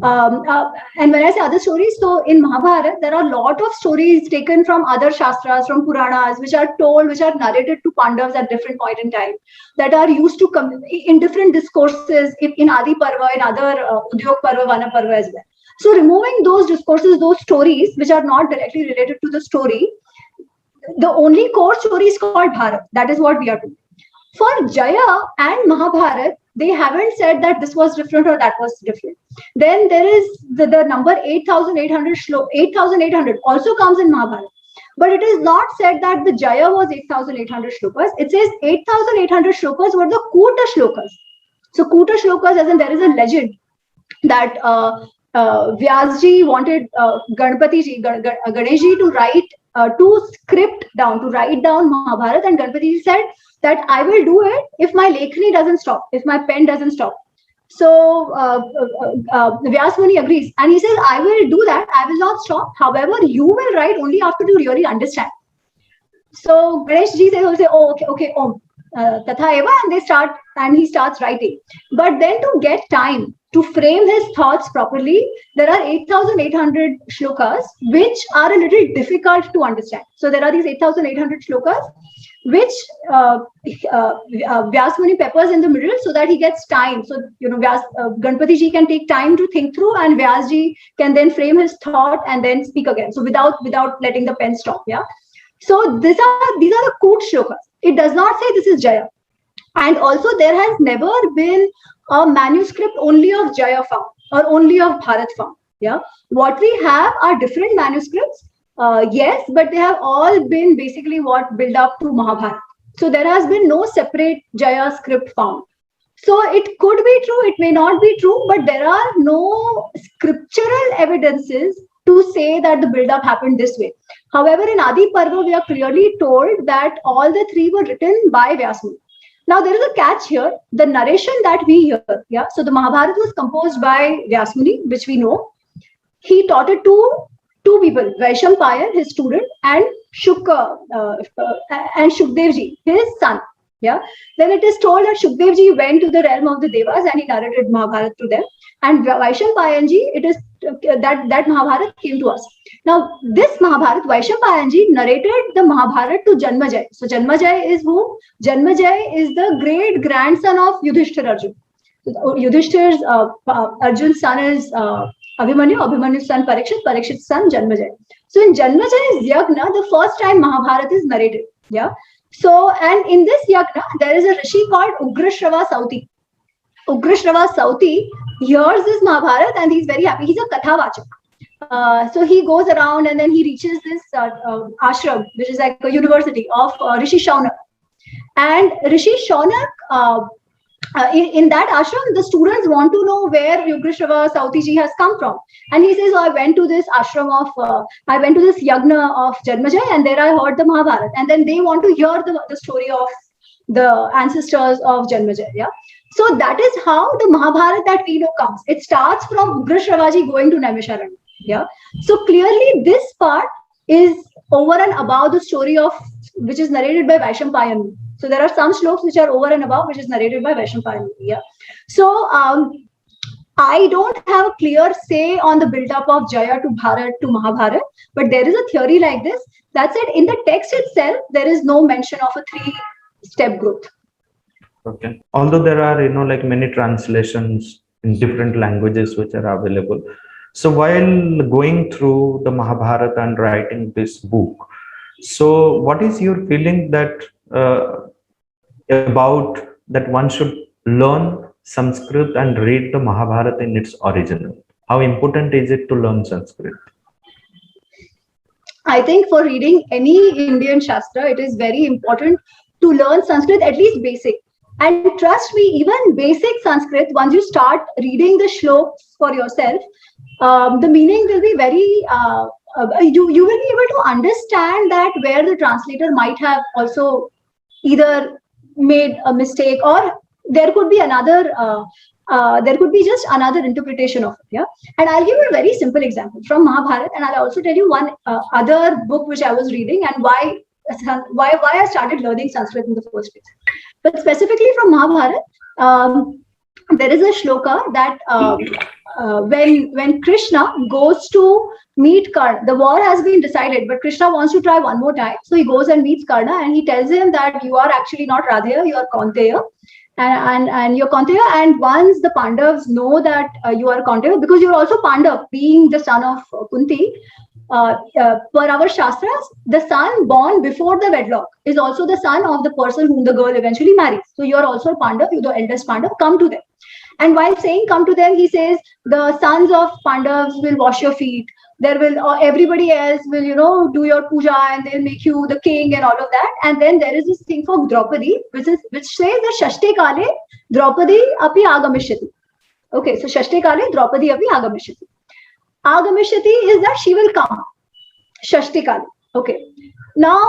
And when I say other stories, so in Mahabharata, there are a lot of stories taken from other Shastras, from Puranas, which are narrated to Pandavas at different point in time, that are used to in different discourses in Adi Parva, in other Udyog Parva, Vana Parva as well. So removing those discourses, those stories which are not directly related to the story, the only core story is called Bharat. That is what we are doing. For Jaya and Mahabharata, they haven't said that this was different or that was different. Then there is the number 8,800 shloka. 8,800 also comes in Mahabharata. But it is not said that the Jaya was 8,800 shlokas. It says 8,800 shlokas were the Kuta shlokas. So Kuta shlokas, as in there is a legend that Vyasji wanted Ganeshji to write, to write down Mahabharata, and Ganpati said that I will do it if my lekhani doesn't stop, if my pen doesn't stop. So Vyas Muni agrees, and he says, I will do that, I will not stop. However, you will write only after you really understand. So Ganesh ji will say, oh, okay, Om, Tatha Eva, and he starts writing. But then to get time to frame his thoughts properly, there are 8,800 shlokas, which are a little difficult to understand. So there are these 8,800 shlokas, which Vyas Muni peppers in the middle so that he gets time. So, Ganpati ji can take time to think through, and Vyas ji can then frame his thought and then speak again. So without letting the pen stop. Yeah. So these are the Kut shlokas. It does not say this is Jaya. And also there has never been a manuscript only of Jaya found or only of Bharat found. Yeah. What we have are different manuscripts. Yes, but they have all been basically what build up to Mahabharata. So there has been no separate Jaya script found. So it could be true, it may not be true, but there are no scriptural evidences to say that the build up happened this way. However, in Adi Parva, we are clearly told that all the three were written by Vyasa. Now there is a catch here. The narration that we hear, yeah. So the Mahabharata was composed by Vyasa, which we know. He taught it to two people, Vaishampayan, his student, and Shukdevji, his son. Yeah. Then it is told that Shukdevji went to the realm of the Devas and he narrated Mahabharata to them. And Vaishampayanji, it is that Mahabharata came to us. Now, this Mahabharata, Vaishampayanji narrated the Mahabharata to Janmajay. So Janmajay is who? Janmajay is the great grandson of Yudhishthira Arjun. Yudhishthira's Arjun's son is Abhimanyu, Abhimanyu's son Parikshit, Parikshit's son Janmajay. So in Janmajay's Yagna, the first time Mahabharata is narrated. Yeah. So, and in this Yagna, there is a Rishi called Ugrashrava Sauti. Ugrashrava Sauti hears this Mahabharata and he's very happy. He's a Kathavachak. So he goes around and then he reaches this ashram, which is like a university of Rishi Shaunak. And Rishi Shaunak, in that ashram, the students want to know where Ugrashrava Sauti ji has come from. And he says, oh, I went to this ashram I went to this yagna of Janmajay, and there I heard the Mahabharata. And then they want to hear the story of the ancestors of Janmajay. Yeah. So that is how the Mahabharata that we know comes. It starts from Ugrashravaji going to Naimisharanya. Yeah. So clearly this part is over and above the story of which is narrated by Vaishampayan. So there are some shlokas which are over and above, which is narrated by Vaishampayan. Yeah. So I don't have a clear say on the build-up of Jaya to Bharat to Mahabharata, but there is a theory like this. That said, in the text itself, there is no mention of a three-step growth. Okay. Although there are, like many translations in different languages which are available. So while going through the Mahabharata and writing this book, so what is your feeling that about that one should learn Sanskrit and read the Mahabharata in its original? How important is it to learn Sanskrit? I think for reading any Indian Shastra, it is very important to learn Sanskrit, at least basic. And trust me, even basic Sanskrit, once you start reading the shlokas for yourself, the meaning will be very, you will be able to understand that where the translator might have also either made a mistake, or there could be another, there could be just another interpretation of it. Yeah. And I'll give you a very simple example from Mahabharata, and I'll also tell you one other book which I was reading and why I started learning Sanskrit in the first place. But specifically from Mahabharata, there is a shloka that when Krishna goes to meet Karna, the war has been decided, but Krishna wants to try one more time. So he goes and meets Karna and he tells him that you are actually not Radheya, you are Kaunteya. and you're Kaunteya, and once the Pandavas know that you are Kaunteya, because you're also Pandav, being the son of Kunti, per our Shastras, the son born before the wedlock is also the son of the person whom the girl eventually marries. So you're also a Pandav, you're the eldest Pandav, come to them. And while saying come to them, he says the sons of Pandavas will wash your feet. There will everybody else will, do your puja, and they'll make you the king and all of that. And then there is this thing for Draupadi, which says that Shashte Kale Draupadi api agamishyati. Okay, so Shashte Kale Draupadi api agamishyati. Agamishyati is that she will come. Shashte Kale. Okay. Now,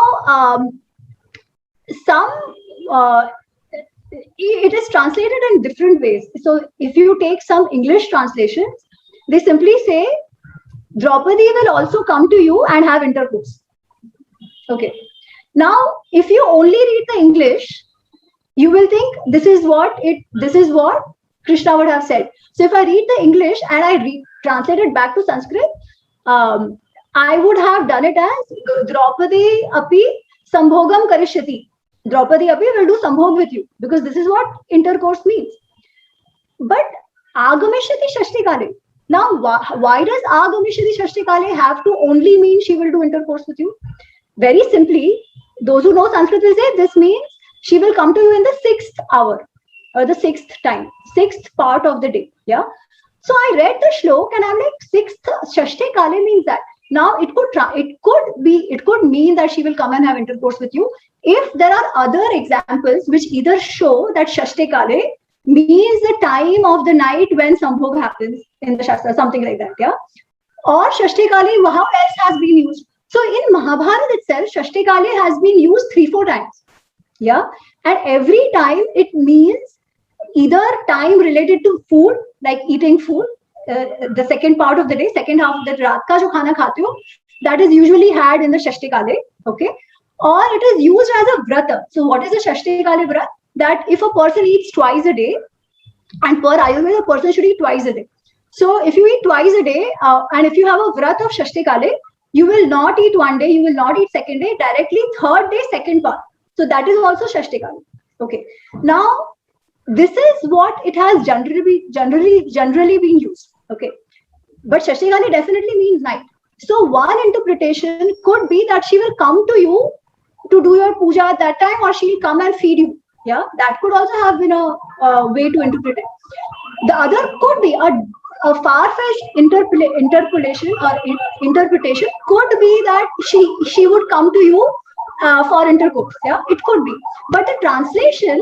it is translated in different ways. So if you take some English translations, they simply say Draupadi will also come to you and have intercourse. Okay. Now, if you only read the English, you will think this is what Krishna would have said. So if I read the English and I translate it back to Sanskrit, I would have done it as Draupadi api sambhogam karishyati. Draupadi api will do sambhog with you, because this is what intercourse means. But agamishyati shashti kale. Now, why does agamishyati shashti kale have to only mean she will do intercourse with you? Very simply, those who know Sanskrit will say this means she will come to you in the 6th hour, or the 6th time, 6th part of the day. Yeah. So I read the shlok and I'm like, 6th shashti kale means that. Now it could mean that she will come and have intercourse with you. If there are other examples which either show that shashti kale means the time of the night when sambhog happens in the Shastra, something like that, yeah. Or shashti kale, how else has been used? So in Mahabharata itself, shashti kale has been used 3-4 times, yeah. And every time it means either time related to food, like eating food, the second part of the day, second half of the raat ka jo khana khate ho, that is usually had in the shashti kale, okay. Or it is used as a vrata. So what is a shashti kale vrat? That if a person eats twice a day, and per Ayurveda, a person should eat twice a day. So if you eat twice a day, and if you have a vrat of shashti kale, you will not eat one day, you will not eat second day, directly third day, second part. So that is also shashti kale. Okay. Now, this is what it has generally been used. Okay. But shashti kale definitely means night. So one interpretation could be that she will come to you to do your puja at that time, or she will come and feed you. Yeah, that could also have been a way to interpret it. The other could be a far-fetched interpolation or interpretation could be that she would come to you for intercourse. Yeah, it could be. But the translation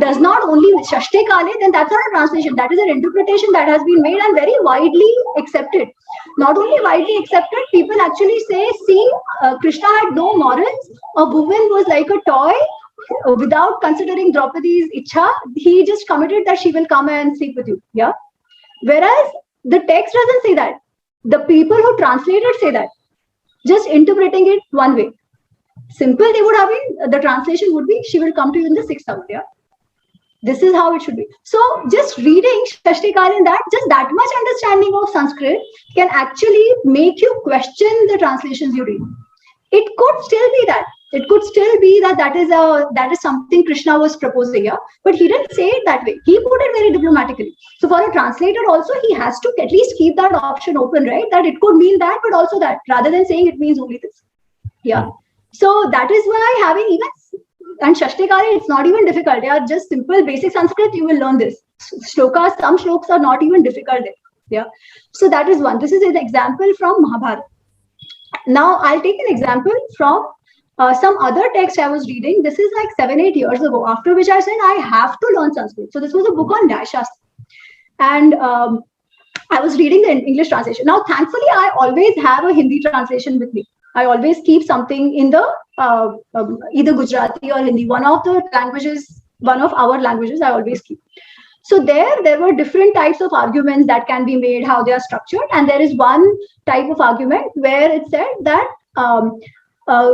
does not only shashti kale, then that's not a translation. That is an interpretation that has been made and very widely accepted. Not only widely accepted, people actually say, see, Krishna had no morals. A woman was like a toy. Without considering Draupadi's ichha, he just committed that she will come and sleep with you. Yeah. Whereas the text doesn't say that. The people who translated say that. Just interpreting it one way. Simple, they would have been, the translation would be, she will come to you in the 6th hour. Yeah. This is how it should be. So just reading Shashti Kale in that, just that much understanding of Sanskrit can actually make you question the translations you read. It could still be that. It could still be that is something Krishna was proposing, yeah. But he didn't say it that way. He put it very diplomatically. So for a translator also, he has to at least keep that option open, right? That it could mean that, but also that, rather than saying it means only this. Yeah. So that is why having even and Shashti Kale, it's not even difficult. They are just simple basic Sanskrit. You will learn this. Shlokas, some shlokas are not even difficult. Yeah. So that is one. This is an example from Mahabharata. Now I'll take an example from some other text I was reading. This is like 7-8 years ago, after which I said I have to learn Sanskrit. So this was a book on Vyasa, and I was reading the English translation. Now thankfully I always have a Hindi translation with me. I always keep something in the either Gujarati or Hindi, one of the languages, one of our languages I always keep. So there were different types of arguments that can be made, how they are structured. And there is one type of argument where it said that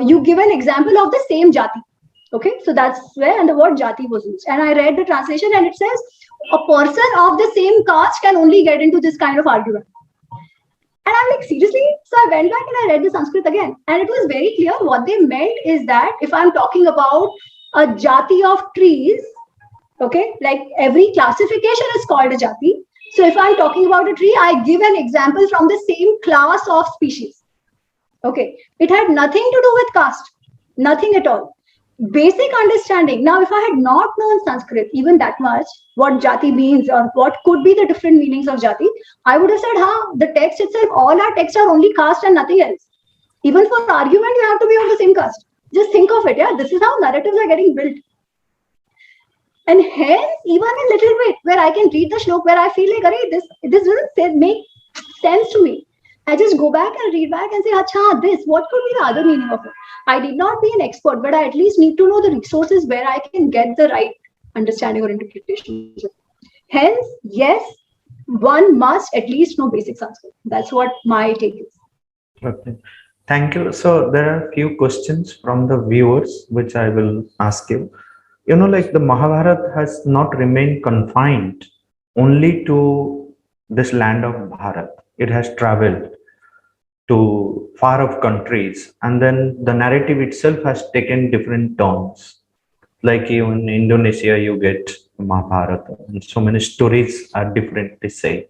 you give an example of the same jati. Okay, so that's where, and the word jati was used. And I read the translation and it says a person of the same caste can only get into this kind of argument. And I'm like, seriously? So I went back and I read the Sanskrit again. And it was very clear what they meant is that if I'm talking about a jati of trees, Okay, like every classification is called a jati. So if I'm talking about a tree, I give an example from the same class of species. Okay, it had nothing to do with caste, nothing at all. Basic understanding. Now, if I had not known Sanskrit even that much, what jati means or what could be the different meanings of jati, I would have said, the text itself, all our texts are only caste and nothing else. Even for argument, you have to be of the same caste. Just think of it, yeah. This is how narratives are getting built. And hence, even a little bit where I can read the shlok, where I feel like, this doesn't make sense to me. I just go back and read back and say, acha, this, what could be the other meaning of it? I did not be an expert, but I at least need to know the resources where I can get the right understanding or interpretation. Hence, yes, one must at least know basic Sanskrit. That's what my take is. Okay. Thank you. So there are a few questions from the viewers, which I will ask you. You know, like the Mahabharata has not remained confined only to this land of Bharat. It has traveled to far off countries, and then the narrative itself has taken different turns. Like even in Indonesia, you get Mahabharata, and so many stories are differently said.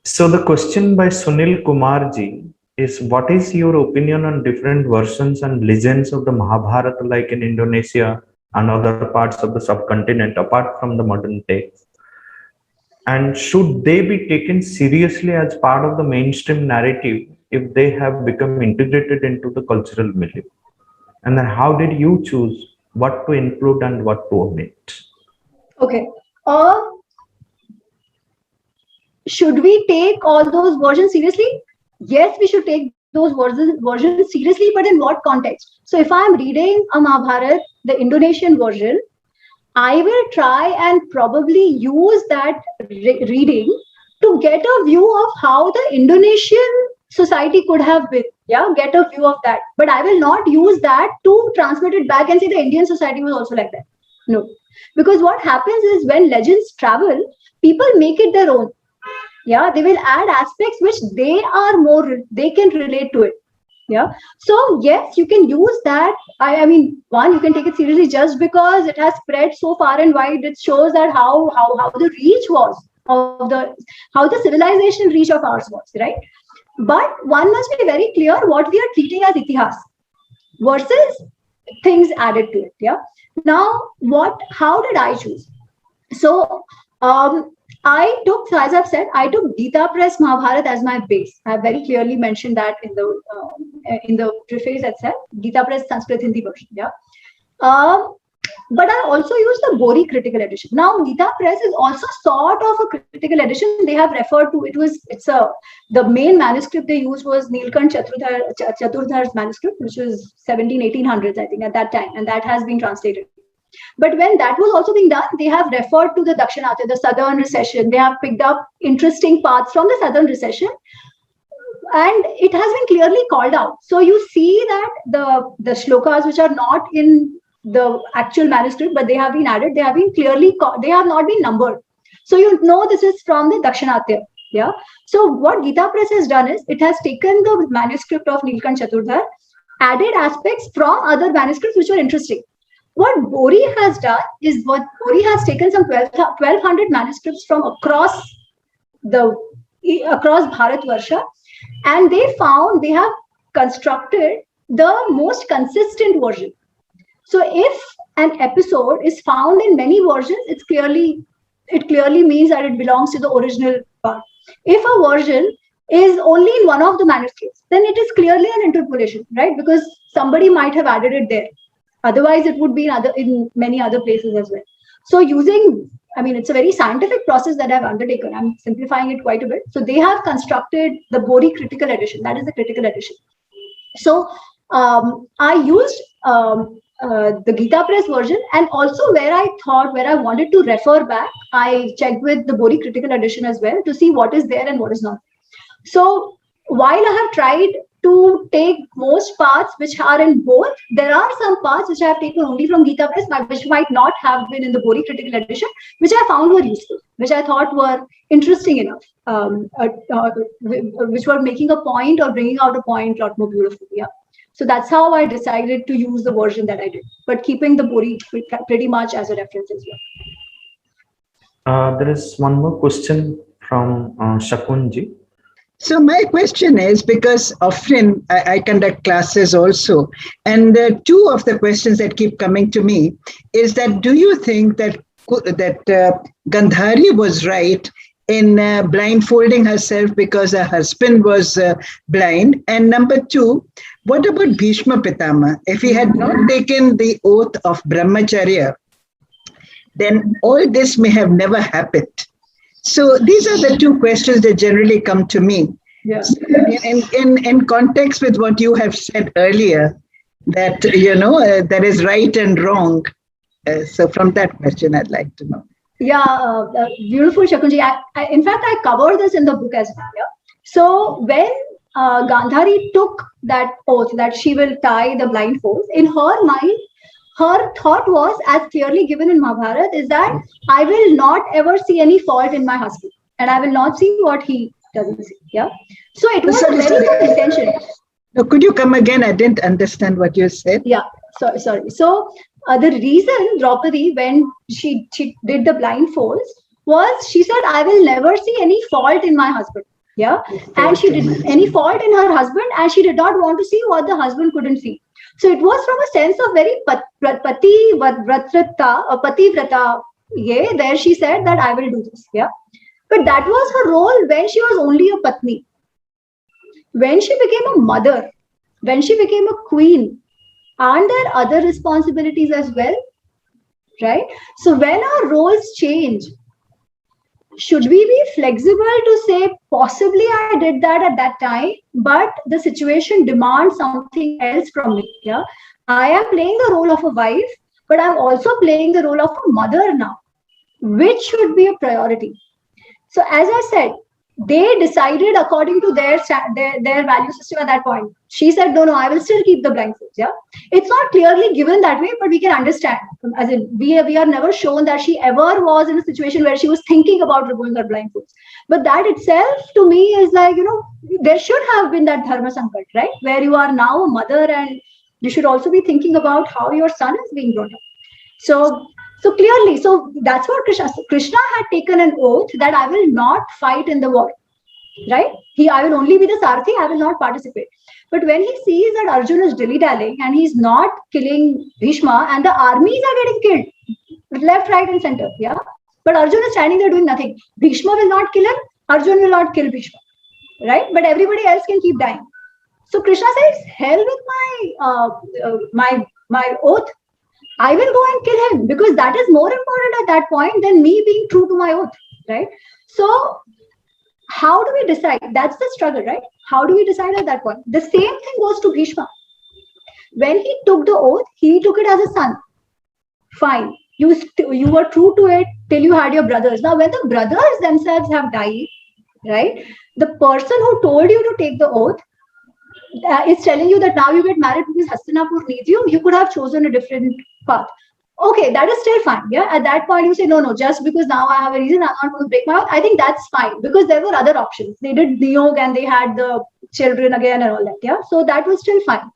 So the question by Sunil Kumarji is, what is your opinion on different versions and legends of the Mahabharata, like in Indonesia and other parts of the subcontinent, apart from the modern text? And should they be taken seriously as part of the mainstream narrative if they have become integrated into the cultural milieu? And then how did you choose what to include and what to omit? Okay. Should we take all those versions seriously? Yes, we should take those versions seriously, but in what context? So if I'm reading a Mahabharata, the Indonesian version, I will try and probably use that reading to get a view of how the Indonesian society could have been. Yeah, get a view of that. But I will not use that to transmit it back and say the Indian society was also like that. No. Because what happens is when legends travel, people make it their own. Yeah, they will add aspects which they can relate to it. Yeah. So yes, you can use that. I mean, one, you can take it seriously just because it has spread so far and wide. It shows that how the reach was of how the civilization reach of ours was, right? But one must be very clear what we are treating as itihas versus things added to it. Yeah. Now, how did I choose? So as I've said, I took Gita Press Mahabharata as my base. I have very clearly mentioned that in the preface itself, Gita Press Sanskrit Hindi version. Yeah. But I also used the Bori critical edition. Now, Gita Press is also sort of a critical edition. They have referred to the main manuscript they used was Nilkant Chaturdhar's manuscript, which was 1800s, I think, at that time, and that has been translated. But when that was also being done, they have referred to the Dakshinatya, the southern recession. They have picked up interesting parts from the southern recession, and it has been clearly called out. So you see that the shlokas which are not in the actual manuscript, but they have been added, they have been clearly they have not been numbered. So you know this is from the Dakshinatya. Yeah. So what Gita Press has done is it has taken the manuscript of Nilkant Chaturdhar, added aspects from other manuscripts which were interesting. What Bori has done is has taken some 1200 manuscripts from across Bharatvarsha, and they have constructed the most consistent version. So if an episode is found in many versions, it clearly means that it belongs to the original part. If a version is only in one of the manuscripts, then it is clearly an interpolation, right? Because somebody might have added it there. Otherwise, it would be in many other places as well. So it's a very scientific process that I've undertaken. I'm simplifying it quite a bit. So they have constructed the Bori critical edition. That is the critical edition. So I used the Gita Press version, and also where I wanted to refer back, I checked with the Bori critical edition as well to see what is there and what is not. So while I have tried to take most parts which are in both, there are some parts which I have taken only from Gita Press, which might not have been in the Bori critical edition, which I found were useful, which I thought were interesting enough, which were making a point or bringing out a point a lot more beautifully. Yeah. So that's how I decided to use the version that I did, but keeping the Bori pretty much as a reference as well. There is one more question from Shakunji. So my question is, because often I conduct classes also, and two of the questions that keep coming to me is that, do you think that Gandhari was right in blindfolding herself because her husband was blind? And number two, what about Bhishma Pitama? If he had not taken the oath of Brahmacharya, then all this may have never happened. So these are the two questions that generally come to me. Yeah. So in context with what you have said earlier, that there is right and wrong. So from that question, I'd like to know. Yeah, beautiful, Shakunji. In fact, I covered this in the book as well. Yeah? So when Gandhari took that oath that she will tie the blindfolds, in her mind, her thought was, as clearly given in Mahabharata, is that I will not ever see any fault in my husband, and I will not see what he doesn't see. Yeah. So it was a very good intention. No, could you come again? I didn't understand what you said. Yeah. Sorry. So the reason Draupadi, when she did the blindfolds, was she said, I will never see any fault in my husband. Yeah. And she did any fault in her husband, and she did not want to see what the husband couldn't see. So it was from a sense of very pativrata. Yeah, there she said that I will do this. Yeah. But that was her role when she was only a patni. When she became a mother, when she became a queen, aren't there other responsibilities as well? Right? So when our roles change, should we be flexible to say, possibly I did that at that time, but the situation demands something else from me? Yeah, I am playing the role of a wife, but I'm also playing the role of a mother now. Which should be a priority? So as I said, they decided according to their value system at that point. She said, no, I will still keep the blindfolds. Yeah, it's not clearly given that way, but we can understand. As in, we are never shown that she ever was in a situation where she was thinking about removing her blindfolds. But that itself, to me, is like, there should have been that dharma sankat, right? Where you are now a mother, and you should also be thinking about how your son is being brought up. So clearly, so that's what Krishna had taken an oath that I will not fight in the war, right? I will only be the Sarathi, I will not participate. But when he sees that Arjuna is dilly-dallying and he's not killing Bhishma, and the armies are getting killed, left, right, and center, yeah? But Arjuna is standing there doing nothing. Bhishma will not kill him, Arjuna will not kill Bhishma, right? But everybody else can keep dying. So Krishna says, hell with my oath. I will go and kill him, because that is more important at that point than me being true to my oath, right? So how do we decide? That's the struggle, right? How do we decide at that point? The same thing goes to Bhishma. When he took the oath, he took it as a son. Fine. You were true to it till you had your brothers. Now, when the brothers themselves have died, right? The person who told you to take the oath is telling you that now you get married because Hastinapur needs you. You could have chosen a different path. Okay, that is still fine. Yeah, at that point you say, no, just because now I have a reason, I'm not going to break my oath. I think that's fine, because there were other options. They did Niyog and they had the children again and all that. Yeah, so that was still fine.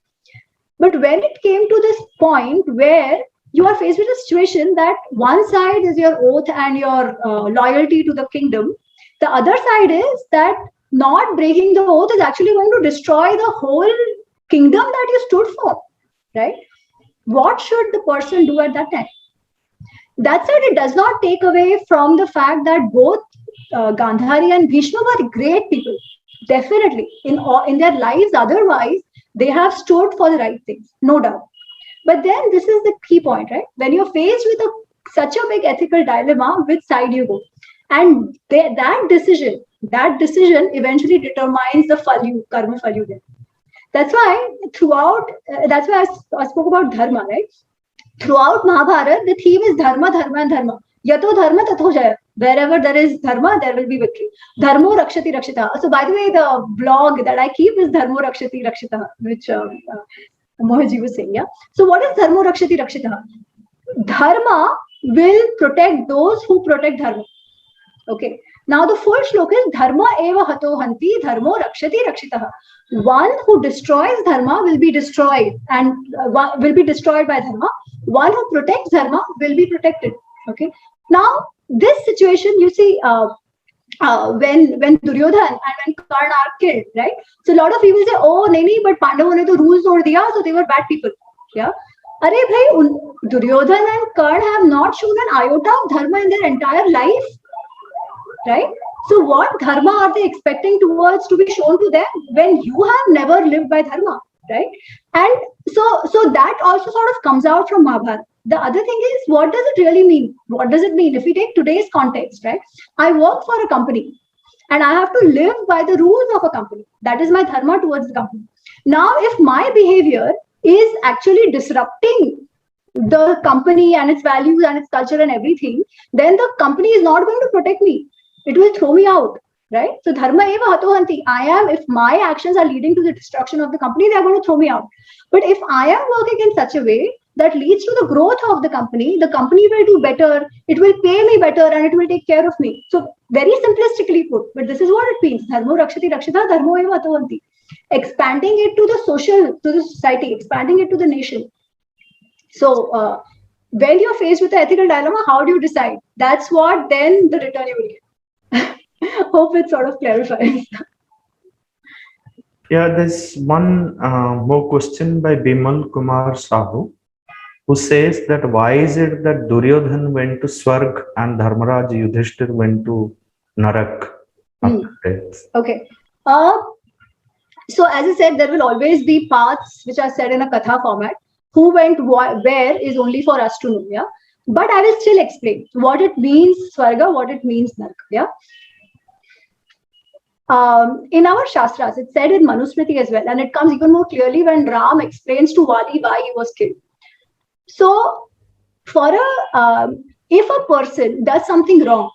But when it came to this point where you are faced with a situation that one side is your oath and your loyalty to the kingdom, the other side is that not breaking the oath is actually going to destroy the whole kingdom that you stood for, right? What should the person do at that time? That said, it does not take away from the fact that both Gandhari and Bhishma were great people. Definitely, in their lives, otherwise, they have stood for the right things, no doubt. But then this is the key point, right? When you're faced with such a big ethical dilemma, which side you go? And that decision eventually determines the karma falyu there. That's why I spoke about dharma, right? Throughout Mahabharata, the theme is dharma, dharma, and dharma. Yato dharma tato jaya. Wherever there is dharma, there will be victory. Dharmo rakshati rakshita. So by the way, the blog that I keep is dharmo rakshati rakshita, which Mohaji was saying, yeah. So what is dharmo rakshati rakshita? Dharma will protect those who protect dharma. Okay. Now the full shloka is dharma eva hato hanti dharmo rakshati rakshitah. One who destroys dharma will be destroyed and will be destroyed by dharma. One who protects dharma will be protected. Okay. Now this situation, you see, when Duryodhan and when Karna are killed, right? So a lot of people say, oh, nahi, but Pandavon ne to rules tod diya, so they were bad people. Yeah. Are bhai, Duryodhan and Karna have not shown an iota of dharma in their entire life, right? So what dharma are they expecting towards to be shown to them when you have never lived by dharma, right? And so that also sort of comes out from Mahabharata. The other thing is, what does it really mean? What does it mean? If we take today's context, right? I work for a company and I have to live by the rules of a company. That is my dharma towards the company. Now, if my behavior is actually disrupting the company and its values and its culture and everything, then the company is not going to protect me. It will throw me out, right? So dharma eva hato hanti. If my actions are leading to the destruction of the company, they are going to throw me out. But if I am working in such a way that leads to the growth of the company will do better, it will pay me better, and it will take care of me. So very simplistically put, but this is what it means. Dharmo rakshati rakshita, dharmo eva hato hanti. Expanding it to the social, to the society, expanding it to the nation. So when you're faced with the ethical dilemma, how do you decide? That's what then the return you will get. Hope it sort of clarifies. Yeah, there's one more question by Bimal Kumar Sahu, who says that why is it that Duryodhan went to Swarg and Dharmaraj Yudhishthir went to Narak after death? Okay. So as I said, there will always be paths which are said in a katha format. Who went where is only for us to know. Yeah. But I will still explain what it means Swarga, what it means Naraka. Yeah. In our Shastras, it's said in Manusmriti as well, and it comes even more clearly when Ram explains to Vali why he was killed. So, if a person does something wrong,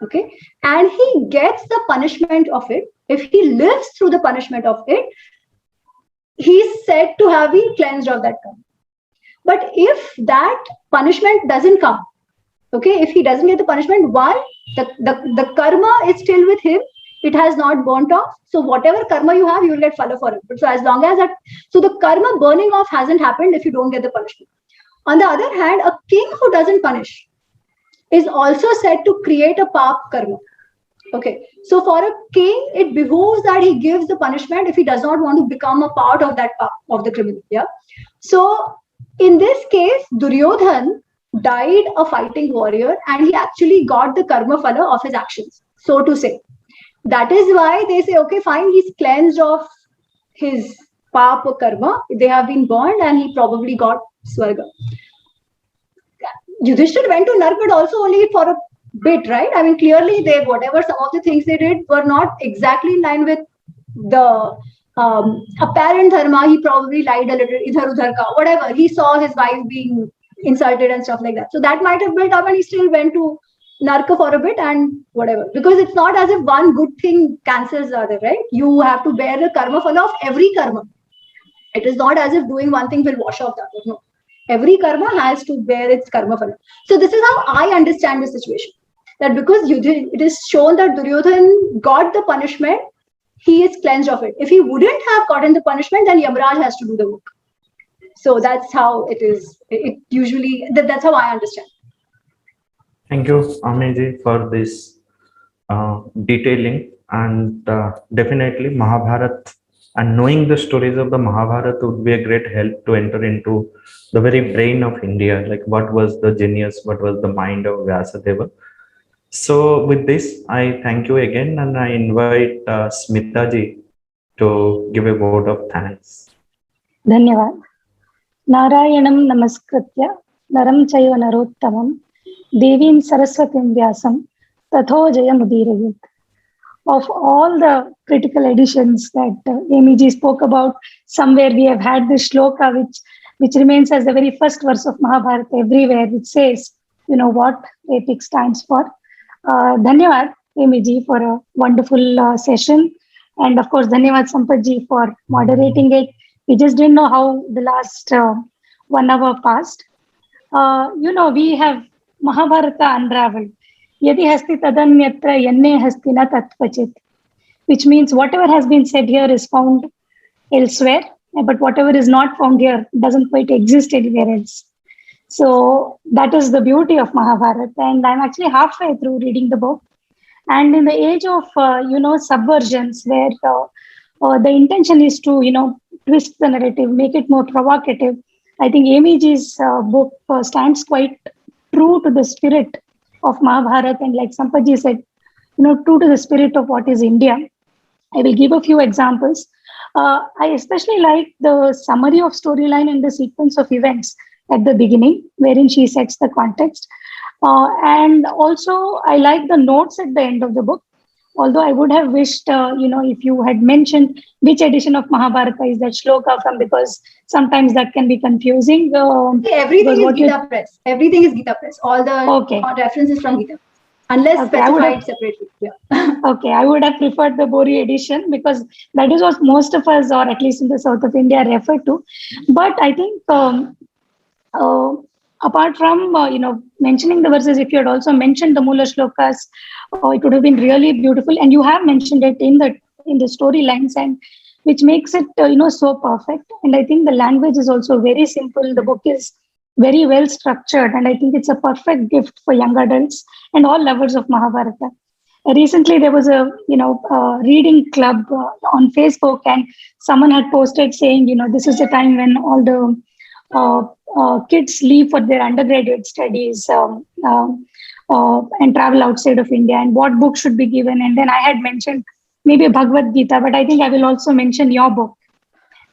okay, and he gets the punishment of it, if he lives through the punishment of it, he's said to have been cleansed of that karma. But if that punishment doesn't come, okay, if he doesn't get the punishment, why? The karma is still with him. It has not burnt off. So whatever karma you have, you will get phala for it. But so as long as that, so the karma burning off hasn't happened if you don't get the punishment. On the other hand, a king who doesn't punish is also said to create a pap karma. Okay. So for a king, it behooves that he gives the punishment if he does not want to become a part of that pap of the criminal. Yeah. So in this case, Duryodhan died a fighting warrior and he actually got the karma phala of his actions, so to say. That is why they say, okay, fine, he's cleansed of his papa karma. They have been burned and he probably got Swarga. Yudhishthir went to Nark, but also only for a bit, right? I mean, clearly, whatever some of the things they did were not exactly in line with the apparent dharma. He probably lied a little, idhar udhar ka, whatever. He saw his wife being insulted and stuff like that. So that might have built up and he still went to Narka for a bit and whatever. Because it's not as if one good thing cancels the other, right? You have to bear the karma phala of every karma. It is not as if doing one thing will wash off the other. No. Every karma has to bear its karma phala. So this is how I understand the situation. That because it is shown that Duryodhan got the punishment, he is cleansed of it. If he wouldn't have gotten the punishment, then Yamraj has to do the work. So that's how it is. It usually, that's how I understand. Thank you, Amiji, for this detailing, and definitely Mahabharata and knowing the stories of the Mahabharata would be a great help to enter into the very brain of India, like what was the genius, what was the mind of Vyasadeva. So with this, I thank you again, and I invite Smita ji to give a vote of thanks. Dhanyavad. Narayanam namaskritya naram chaiva narottamam devim saraswatim vyasam tatho jayamudirayat. Of all the critical editions that Ami ji spoke about, somewhere we have had this shloka which remains as the very first verse of Mahabharata everywhere, which says, you know what epic stands for. Dhanyavad, Ami ji, for a wonderful session. And of course, Dhanyavad Sampath ji for moderating it. We just didn't know how the last 1 hour passed. We have Mahabharata Unravelled. Yadi hasti tadanyatra yanne hastina tatvachit, which means whatever has been said here is found elsewhere, but whatever is not found here doesn't quite exist anywhere else. So that is the beauty of Mahabharata, and I'm actually halfway through reading the book. And in the age of subversions, where the intention is to twist the narrative, make it more provocative, I think Amy G's book stands quite true to the spirit of Mahabharata, and like Sampaji said, true to the spirit of what is India. I will give a few examples. I especially like the summary of storyline and the sequence of events at the beginning, wherein she sets the context. And also, I like the notes at the end of the book. Although I would have wished, if you had mentioned which edition of Mahabharata is that shloka from, because sometimes that can be confusing. Everything is Gita Press. Everything is Gita Press. All the references from Gita, unless specified separately. Yeah. Okay, I would have preferred the Bori edition, because that is what most of us, or at least in the south of India, refer to. But I think apart from mentioning the verses, if you had also mentioned the Mula shlokas, it would have been really beautiful. And you have mentioned it in the storylines, and which makes it so perfect. And I think the language is also very simple. The book is very well structured, and I think it's a perfect gift for young adults and all lovers of Mahabharata. Recently, there was a reading club on Facebook, and someone had posted saying, this is the time when all the kids leave for their undergraduate studies and travel outside of India, and what book should be given. And then I had mentioned maybe Bhagavad Gita, but I think I will also mention your book.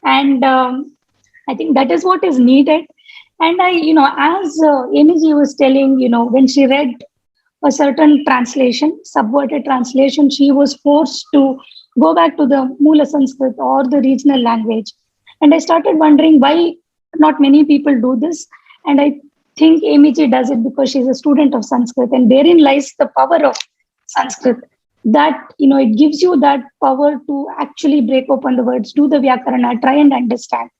And I think that is what is needed. And as Amy G was telling, when she read a certain translation, subverted translation, she was forced to go back to the Mula Sanskrit or the regional language. And I started wondering why not many people do this. And I think Amy G does it because she's a student of Sanskrit, and therein lies the power of Sanskrit. That, it gives you that power to actually break open the words, do the Vyakarana, try and understand.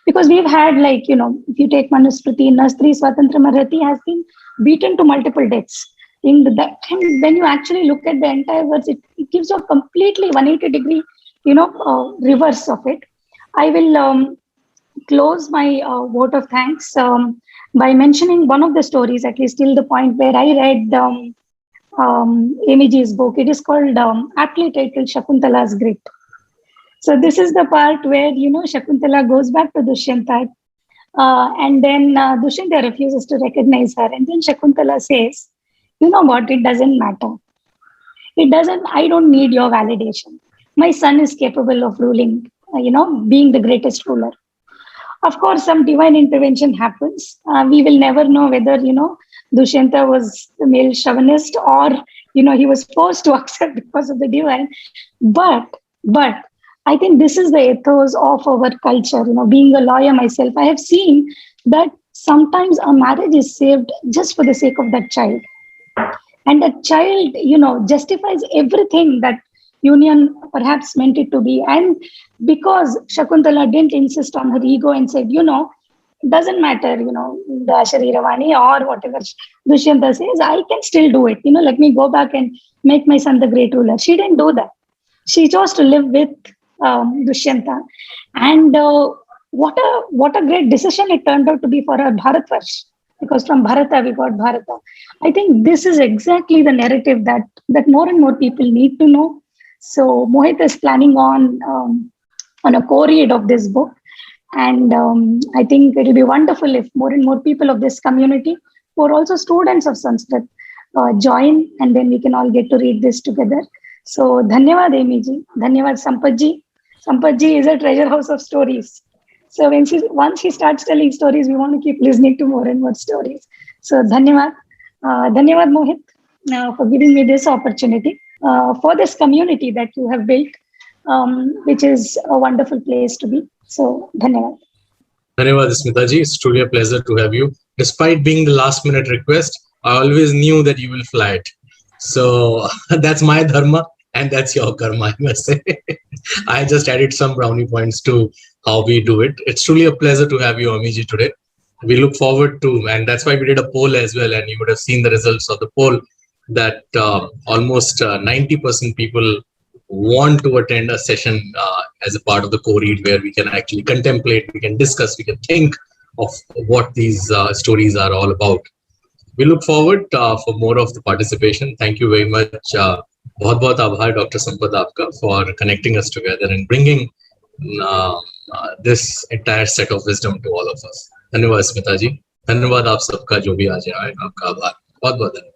Because we've had, if you take Manusmriti, Nastri Swatantra Marhati has been beaten to multiple deaths. And when you actually look at the entire words, it gives you a completely 180-degree, reverse of it. I will close my vote of thanks by mentioning one of the stories, at least till the point where I read Amy G's book. It is called, aptly titled, Shakuntala's Grit. So this is the part where, Shakuntala goes back to Dushyanta, and then Dushyanta refuses to recognize her. And then Shakuntala says, you know what, it doesn't matter. I don't need your validation. My son is capable of ruling, being the greatest ruler. Of course, some divine intervention happens. We will never know whether, Dushyanta was the male chauvinist, or, he was forced to accept because of the divine. But I think this is the ethos of our culture. Being a lawyer myself, I have seen that sometimes a marriage is saved just for the sake of that child. And that child, justifies everything that union perhaps meant it to be. And because Shakuntala didn't insist on her ego and said, it doesn't matter, the Shariravani or whatever Dushyanta says, I can still do it. Let me go back and make my son the great ruler. She didn't do that. She chose to live with Dushyanta. And what a great decision it turned out to be for her Bharatvarsh. Because from Bharata, we got Bharata. I think this is exactly the narrative that more and more people need to know. So Mohit is planning on a co-read of this book. And I think it will be wonderful if more and more people of this community, who are also students of Sanskrit, join, and then we can all get to read this together. So Dhanyavad Amy Ji, Dhanyavad Sampaji. Sampaji is a treasure house of stories. So once she starts telling stories, we want to keep listening to more and more stories. So Dhanyavad. Dhanyavad Mohit for giving me this opportunity for this community that you have built, which is a wonderful place to be. So Dhanyavad. Dhanyavad Smitaji, it's truly a pleasure to have you. Despite being the last minute request, I always knew that you will fly it. So that's my dharma and that's your karma, I must say. I just added some brownie points to how we do it. It's truly a pleasure to have you, Amiji, today. We look forward to, and that's why we did a poll as well, and you would have seen the results of the poll. that almost 90% people want to attend a session as a part of the co-read, where we can actually contemplate, we can discuss, we can think of what these stories are all about. We look forward for more of the participation. Thank you very much. बहुत बहुत आभार doctor संपद आपका for connecting us together and bringing this entire set of wisdom to all of us. धन्यवाद स्मिता जी, धन्यवाद आप सबका जो भी आज आए, आपका आभार, बहुत बहुत धन्यवाद.